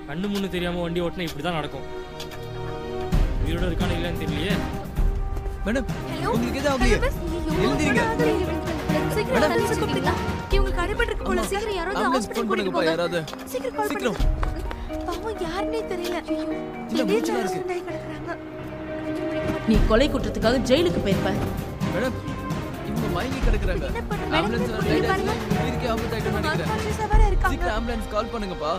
கண்ணு முன்னு தெரியாம வண்டி ஓட்டினா இப்படிதான் நடக்கும். உயிரோட இருக்கான இல்லன்னு தெரியலையே. மேடம், உங்களுக்கு எது ஆகலையே? எழுந்திருங்க. இவங்களுக்கு அடிபட்டிருக்கு போல. சீக்கிரம் யாராவது ஹாஸ்பிடல் கூட்டிட்டு போங்க. யாராவது சீக்கிரம் கால் பண்ணுங்க. பாவம் யாருனே தெரியல. இல்ல மூச்சுல இருக்கு. நீ கொலை குற்றத்துக்காக ஜெயிலுக்கு போயிருப்ப. மேடம், இவங்க மயங்கி கிடக்குறாங்க. ஆம்புலன்ஸ் இதுக்கு ஆபத்து ஆயிடும்னு நினைக்கிறேன். சீக்கிரம் ஆம்புலன்ஸ் கால் பண்ணுங்கப்பா.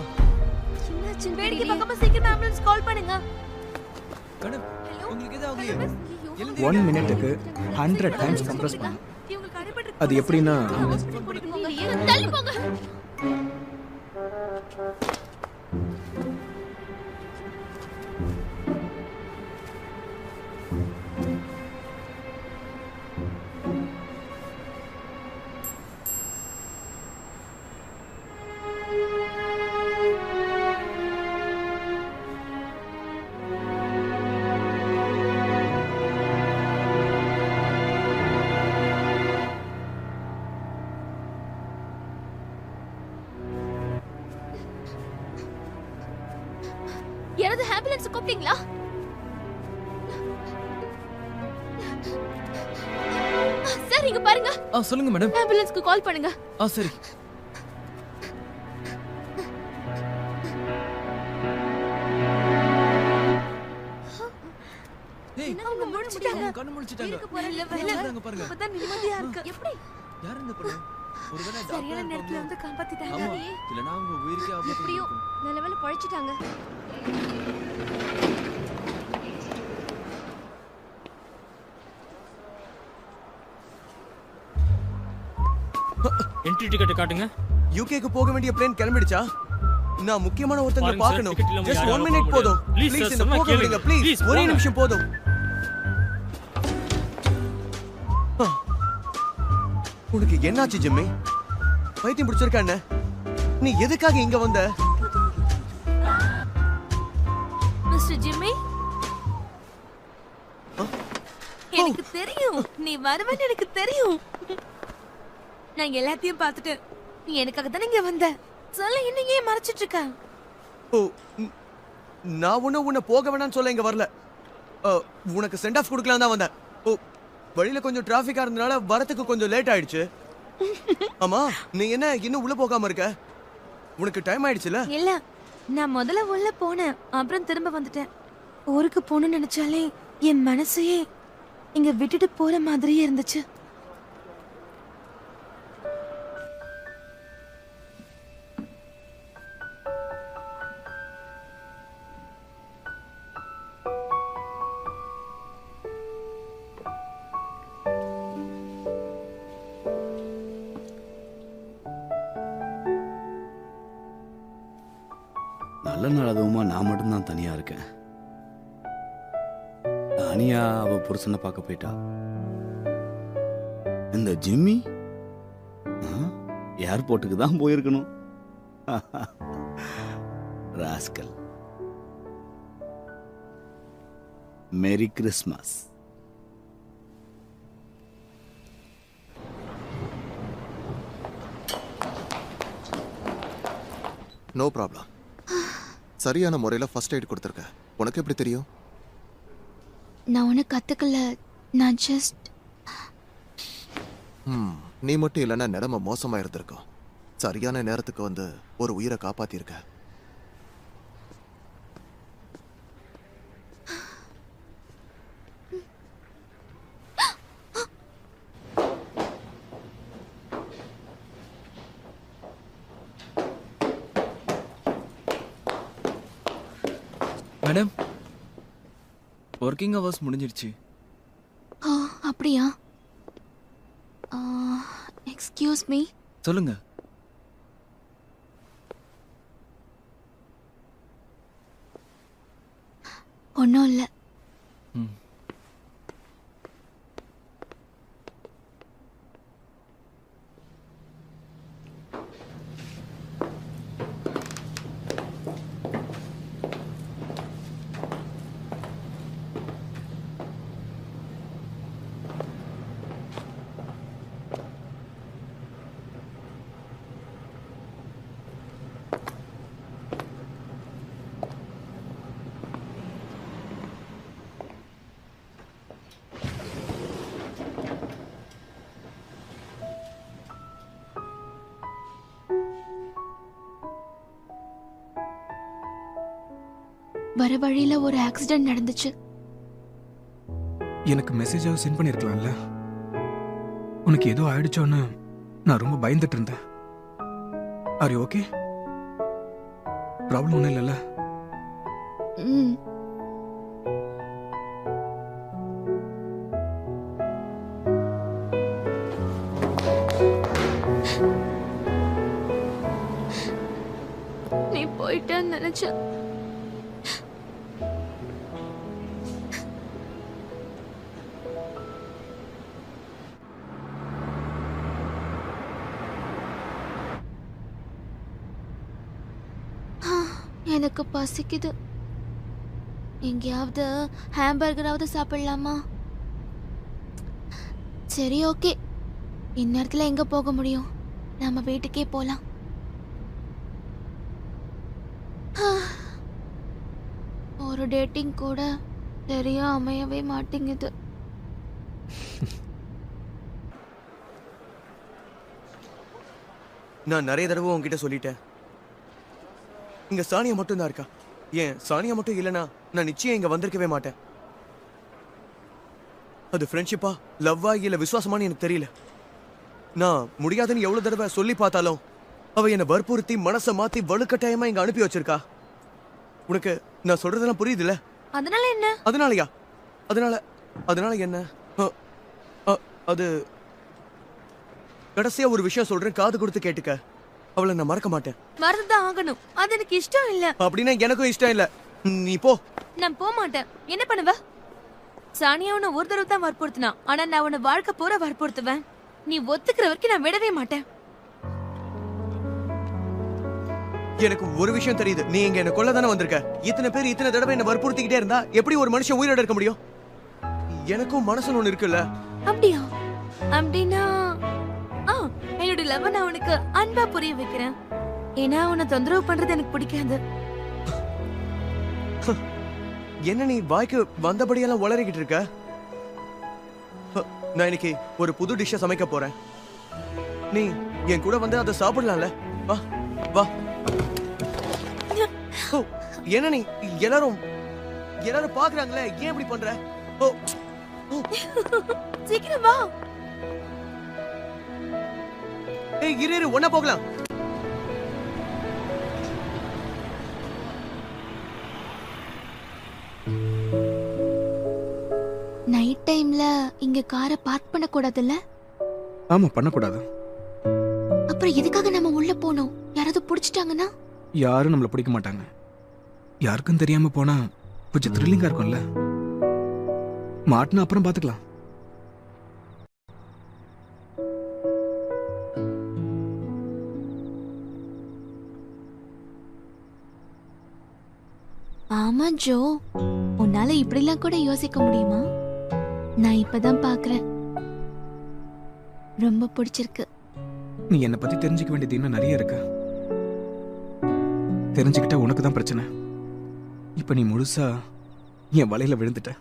என்னாச்சு? வேடிக்கை பார்க்காம சீக்கிரம் ஆம்புலன்ஸ் கால் பண்ணுங்க. மேடம், உங்களுக்கு எது ஆகலையே? 1 மினிட்டுக்கு 100 டைம்ஸ் கம்ப்ரஸ் பண்ணணும். அது எப்படின்னா தள்ளி போங்க. யாராவது ஆம்புலன்ஸ் கூப்பிட்டீங்களா? சார் இங்க பாருங்க. சொல்லுங்க மேடம். ஆம்புலன்ஸ்க்கு கால் பண்ணுங்க. சரி. அவங்க முடிச்சிட்டாங்க. கண்ணு முழிச்சிட்டாங்க. இருக்கு போறல வேலை பாருங்க. அப்பதான் நிம்மதியா இருக்கு. எப்படி? யார் இந்த பொண்ணு? ஒருவேளை சரியான நேரத்துல வந்து காப்பாத்திட்டாங்க. ஆமா. இல்லனா அவங்க உயிருக்கு ஆபத்து. எப்படியோ நல்ல வேளை பழிச்சிட்டாங்க. என்ட்ரி டிக்கெட் காட்டுங்க. யூகேக்கு போக வேண்டிய பிளேன் கிளம்பிடுச்சா? நான் முக்கியமான ஒருத்தங்க பாருங்க பார்க்கணும். சார், ticket இல்லாம ஜஸ்ட் யாராலும் 1 மினிட் போக போதும். முடியாது. Please ப்ளீஸ் sir, என்ன சொன்னா போக விடுங்க கேளுங்க. ப்ளீஸ். Please, ஒரே போங்க. நிமிஷம் போதும். உனக்கு என்னாச்சு ஜிம்மி? பைத்தியம் பிடிச்சிருக்கா என்ன? நீ எதுக்காக இங்க வந்த? மிஸ்டர் ஜிம்மி, எனக்கு தெரியும் நீ வருவேன்னு எனக்கு தெரியும். நான் எல்லாத்தையும் பார்த்துட்டேன். நீ எனக்காக தானே இங்க வந்த. சொல்ல இன்னும் ஏன் மறைச்சிட்டு இருக்க? ஓ நான் உன்னை போக வேணாம்னு சொல்ல இங்க வரல. உனக்கு சென்ட் ஆஃப் கொடுக்கலாம் தான் வந்தேன். ஓ வழியில கொஞ்சம் டிராஃபிக்கா இருந்தனால வரதுக்கு கொஞ்சம் லேட் ஆயிடுச்சு. ஆமா நீ என்ன இன்னும் உள்ள போகாம இருக்க? உனக்கு டைம் ஆயிடுச்சுல? இல்ல நான் முதல்ல உள்ள போனேன், அப்புறம் திரும்ப வந்துட்டேன். ஊருக்கு போகணும்னு நினைச்சாலே என் மனசையே இங்க விட்டுட்டு போற மாதிரியே இருந்துச்சு. நல்ல நாள் அதுவுமா நான் மட்டும்தான் தனியா இருக்கேன். தானியா அவ புருஷனை பார்க்க போயிட்டா. இந்த ஜிம்மி ஏர்போர்ட்டுக்கு தான் போயிருக்கணும். Rascal. Merry Christmas. No problem. சரியான முறையில் ஃபர்ஸ்ட் எய்ட் கொடுத்துருக்க. உனக்கு எப்படி தெரியும்? நான் ஒன்று கற்றுக்கல. நான் ஜஸ்ட் நீ மட்டும் இல்லைன்னா நிலைமை மோசமாக இருந்திருக்கும். சரியான நேரத்துக்கு வந்து ஒரு உயிரை காப்பாத்திருக்க. மேடம் ஒர்க்கிங் ஹவர்ஸ் முடிஞ்சிருச்சு. அப்படியா? Excuse me. சொல்லுங்க. ஒன்றும் இல்லை. வர வழியில ஒரு ஆக்சிடென்ட் நடந்துச்சு. எனக்கு மெசேஜாக சென்ட் பண்ணிருக்கலாம்ல. உனக்கு ஏதோ ஆயிடுச்சோன்னு நான் ரொம்ப பயந்துட்டு இருந்தேன். Are you okay? ப்ராப்ளம் ஒன்றும் இல்லைல்ல? நினைச்சேன். எனக்கு பசிக்குது. எங்கேயாவது ஹாம்பர்கராவது சாப்பிடலாமா? சரி, ஓகே. இந்நேரத்துல எங்க போக முடியும்? நம்ம வீட்டுக்கே போலாம். ஒரு டேட்டிங் கூட சரியா அமையவே மாட்டேங்குது. நான் நிறைய தடவை உன்கிட்ட சொல்லிட்டேன், இங்க சானியா மட்டும் தான் இருக்கா. ஏன் சானியா மட்டும் இல்லனா நான் நிச்சயம் இங்க வந்திருக்கவே மாட்டேன். அது ஃப்ரெண்ட்ஷிப்பா, லவ்வா இல்ல விசுவாசமான்னு எனக்கு தெரியல. நான் முடியாதுன்னு எவ்வளவு தடவை சொல்லி பார்த்தாலும் அவ என்னை வற்புறுத்தி மனசை மாத்தி வலுக்கட்டாயமா இங்க அனுப்பி வச்சிருக்கா. உனக்கு நான் சொல்றதெல்லாம் புரியுதுல்ல? அதனால என்ன? அதனாலயா? அதனால என்ன? அது கடைசியா ஒரு விஷயம் சொல்றேன், காது கொடுத்து கேட்டுக்க. அவளை நான் மறக்க மாட்டேன். மறந்துதான் ஆகணும். அது எனக்கு இஷ்டம் இல்ல. அப்படின்னா எனக்கும் இஷ்டம் இல்ல. நீ போ. நான் போக மாட்டேன். என்ன பண்ணுவ? சானியா உன்னை ஒரு தடவை தான் வற்புறுத்தினா, ஆனா நான் உன்னை வாழ்க்கை பூரா வற்புறுத்துவேன். நீ ஒத்துக்கிற வரைக்கும் நான் விடவே மாட்டேன். எனக்கு ஒரு விஷயம் தெரியுது, நீ இங்க என்ன கொல்ல தானே வந்திருக்க. இத்தனை பேர் இத்தனை தடவை என்ன வற்புறுத்திக்கிட்டே இருந்தா எப்படி ஒரு மனுஷன் உயிரோட இருக்க முடியும்? எனக்கும் மனசுன்னு ஒண்ணு இருக்குல்ல. அப்படியா? அப்படின்னா என்னோட லவ் நான் உனக்கு அன்பா புரிய வைக்கிறேன். ஏன்னா உன்னை தொந்தரவு பண்றது எனக்கு பிடிக்காது. என்ன நீ வாய்க்கு வந்தபடியெல்லாம் உளறிக்கிட்டு இருக்க? நான் இன்னைக்கு ஒரு புது டிஷ்ஷை சமைக்க போறேன். நீ என் கூட வந்து அதை சாப்பிடலாம்ல? வா வா. என்ன நீ எல்லாரும் பாக்குறாங்களே, ஏன் இப்படி பண்ற? சீக்கிரம் வா. ஏய் இரு ஒண்ணா போகலாம். நைட் டைம்ல இங்க காரை பார்க் பண்ண கூடாதுல்ல? ஆமா, பண்ணக்கூடாது. அப்புறம் எதுக்காக நம்ம உள்ள போனோம்? யாராவது புடிச்சிட்டாங்கன்னா? யாரும் நம்மள பிடிக்க மாட்டாங்க. யாருக்கும் தெரியாம போனா கொஞ்சம் த்ரில்லிங்கா இருக்கும்ல. மாட்டினா அப்புறம் பாத்துக்கலாம். ஆமா ஜோ, உன்னால இப்படிலாம் கூட யோசிக்க முடியுமா? நான் இப்பதான் பாக்குறேன். ரொம்ப பிடிச்சிருக்கு. நீ என்னை பத்தி தெரிஞ்சுக்க வேண்டியது இன்னும் நிறைய இருக்கு. தெரிஞ்சுக்கிட்டா உனக்கு தான் பிரச்சனை. இப்ப நீ முழுசா என் வலையில விழுந்துட்ட.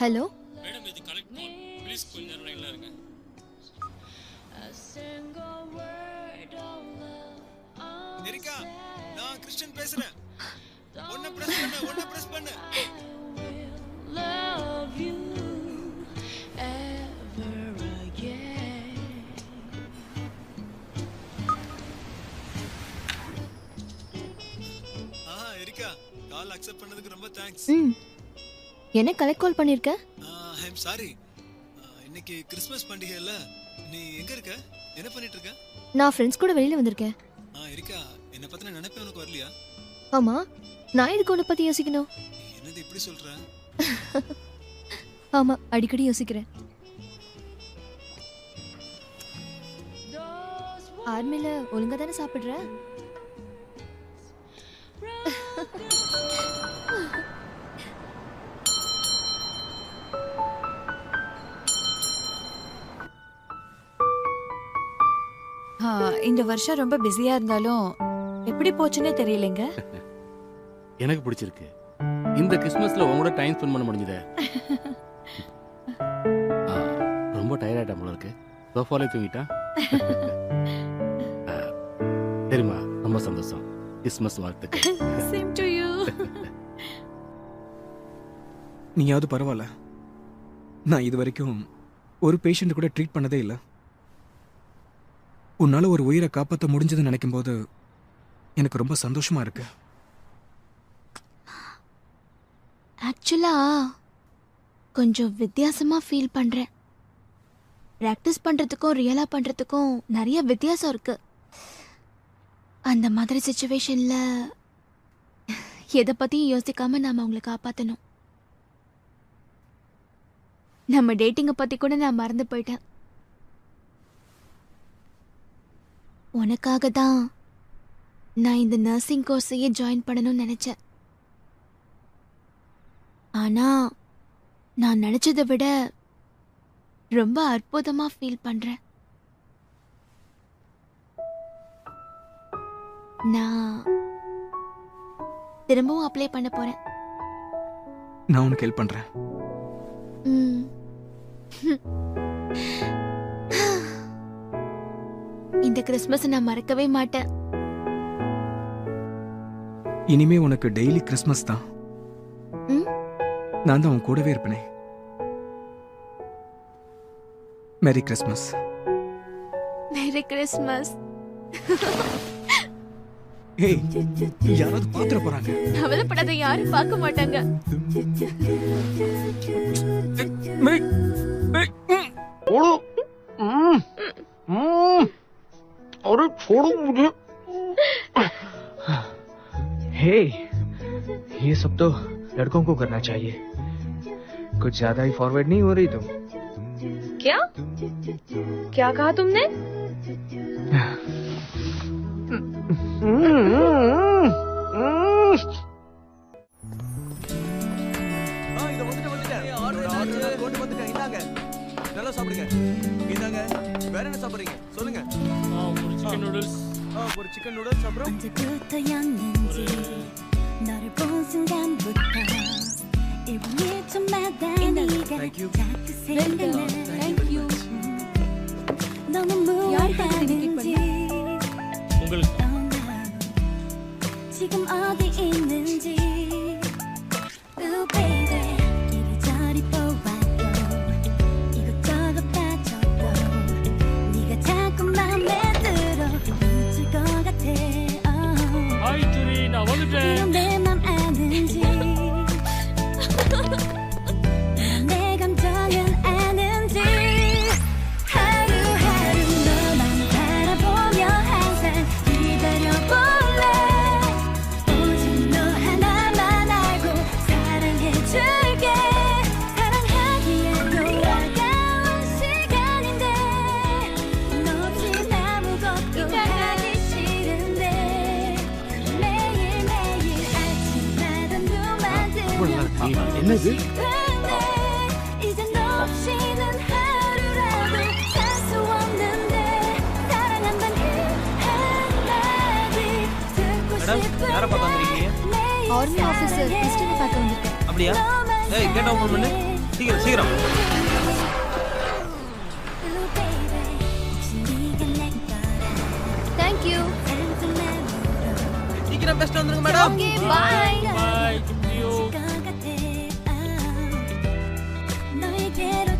ஹலோ மேடம், இது கலெக்ட் கால். ப்ளீஸ் கொஞ்ச நேரம் லைன்ல இருங்க. எரிகா, நான் கிறிஸ்டியன் பேசுறேன். ஒண்ணு பிரஸ் பண்ணு. எரிகா, கால் அக்செப்ட் பண்ணதுக்கு ரொம்ப தேங்க்ஸ். என்ன கலெக்ட் கால் பண்ணிருக்க? ஐ அம் சாரி. இன்னைக்கு கிறிஸ்மஸ் பண்டிகை இல்ல, நீ எங்க இருக்க? என்ன பண்ணிட்டு இருக்க? நான் ஃப்ரெண்ட்ஸ் கூட வெளியில வந்திருக்கேன். எரிகா, என்ன பத்தின நினைப்பே உனக்கு வரலையா? ஆமா, நான் இதுக்கு உன்னை பத்தி யோசிக்கணும். என்னது இப்படி சொல்ற? ஆமா, அடிக்கடி யோசிக்கிறேன். ஆர்மில ஒழுங்கா தானே சாப்பிடுற? இந்த வருஷம் ரொம்ப பிஸியா இருந்தாலும் எப்படி போச்சுன்னே தெரியலங்க. எனக்கு பிடிச்சிருக்கு. இந்த கிறிஸ்மஸ்ல உங்களோட டைம் ஸ்பெண்ட் பண்ண முடிஞ்சதே. ரொம்ப டயர்ட் ஆயிட்டா போல இருக்கு. சோஃபாலே தூங்கிட்டா. சரிம்மா, ரொம்ப சந்தோஷம். கிறிஸ்மஸ் வாழ்த்துக்கள். Same to you. நீயாவது பரவாயில்ல. நான் இது வரைக்கும் ஒரு பேஷண்ட் கூட ட்ரீட் பண்ணதே இல்லை. உன்னால ஒரு உயிரை காப்பாற்ற முடிஞ்சதுன்னு நினைக்கும் போது எனக்கு ரொம்ப சந்தோஷமா இருக்கு. ஆக்சுவலா கொஞ்சம் வித்தியாசமா ஃபீல் பண்றேன். ப்ராக்டிஸ் பண்றதுக்கும் ரியலா பண்றதுக்கும் நிறைய வித்தியாசம் இருக்கு. அந்த மாதிரி சிச்சுவேஷன்ல எதை பத்தியும் யோசிக்காம நாம அவங்களை காப்பாத்தணும். நம்ம டேட்டிங்கை பத்தி கூட நான் மறந்து போயிட்டேன். உனக்காக தான் நான் இந்த நர்சிங் கோர்ஸையே ஜாயின் பண்ணணும்னு நினைச்சேன். ஆனா நான் நினைச்சதை விட ரொம்ப அற்புதமா ஃபீல் பண்றேன். நான் திரும்பவும் அப்ளை பண்ண போறேன். நான் உனக்கு ஹெல்ப் பண்றேன். இந்த கிறிஸ்மஸ் நான் மறக்கவே மாட்டேன். இனிமே உனக்கு டெய்லி கிறிஸ்மஸ் தான். நான் தான் உன் கூடவே இருப்பேனே. Merry Christmas. Merry Christmas. ஏய், யாராவது பாத்துற போறாங்க. கவலைப்படாத, யாரும் பார்க்க மாட்டாங்க. अरे छोड़ो मुझे। हे, ये सब तो लड़कों को करना चाहिए। कुछ ज्यादा ही फॉरवर्ड नहीं हो रही तुम। क्या क्या कहा तुमने? நல்லா சாப்பிடுங்க. இந்தாங்க. வேற என்ன சாப்பிடுறீங்க? சொல்லுங்க. ஒரு சிக்கன் நூடுல்ஸ். ஒரு சிக்கன் நூடுல்ஸ் அப்புறம் Thank you. Thank you. உங்களுக்கு 지금 어디 있는지 Ooh baby 이리저리 보아도 이것저것 빠져도 네가 자꾸 맘에 들어 미칠 것 같아 ஹாய் துரி, நான் வந்துட்டேன். 이런 내 맘 아는지 내 감정은 아는지 하루하루 너만 바라보며 항상 기다려볼래 오직 너 하나만 알고 사랑해줄게 사랑하기에 돌아가온 시간인데 너 없이 아무것도 하기 싫은데 매일매일 아침마다 눈만 뜨면 என்னது? 이제 너 없이는 하루라도 살 수 없는데 사랑한다는 한마디 듣고 மேடம் யாரை பார்க்க வந்திருக்கீங்க? ஆர்மி ஆபீசர் கிறிஸ்டினை பார்க்க வந்திருக்கேன். அப்படியா? ஏய் கேட் ஓபன் பண்ணு. சீக்கிரம் சீக்கிரம். Thank you. சீக்கிரம் பெஸ்ட் வந்துருங்க மேடம். Okay, bye. பாய், குட்டியோ. 너에게로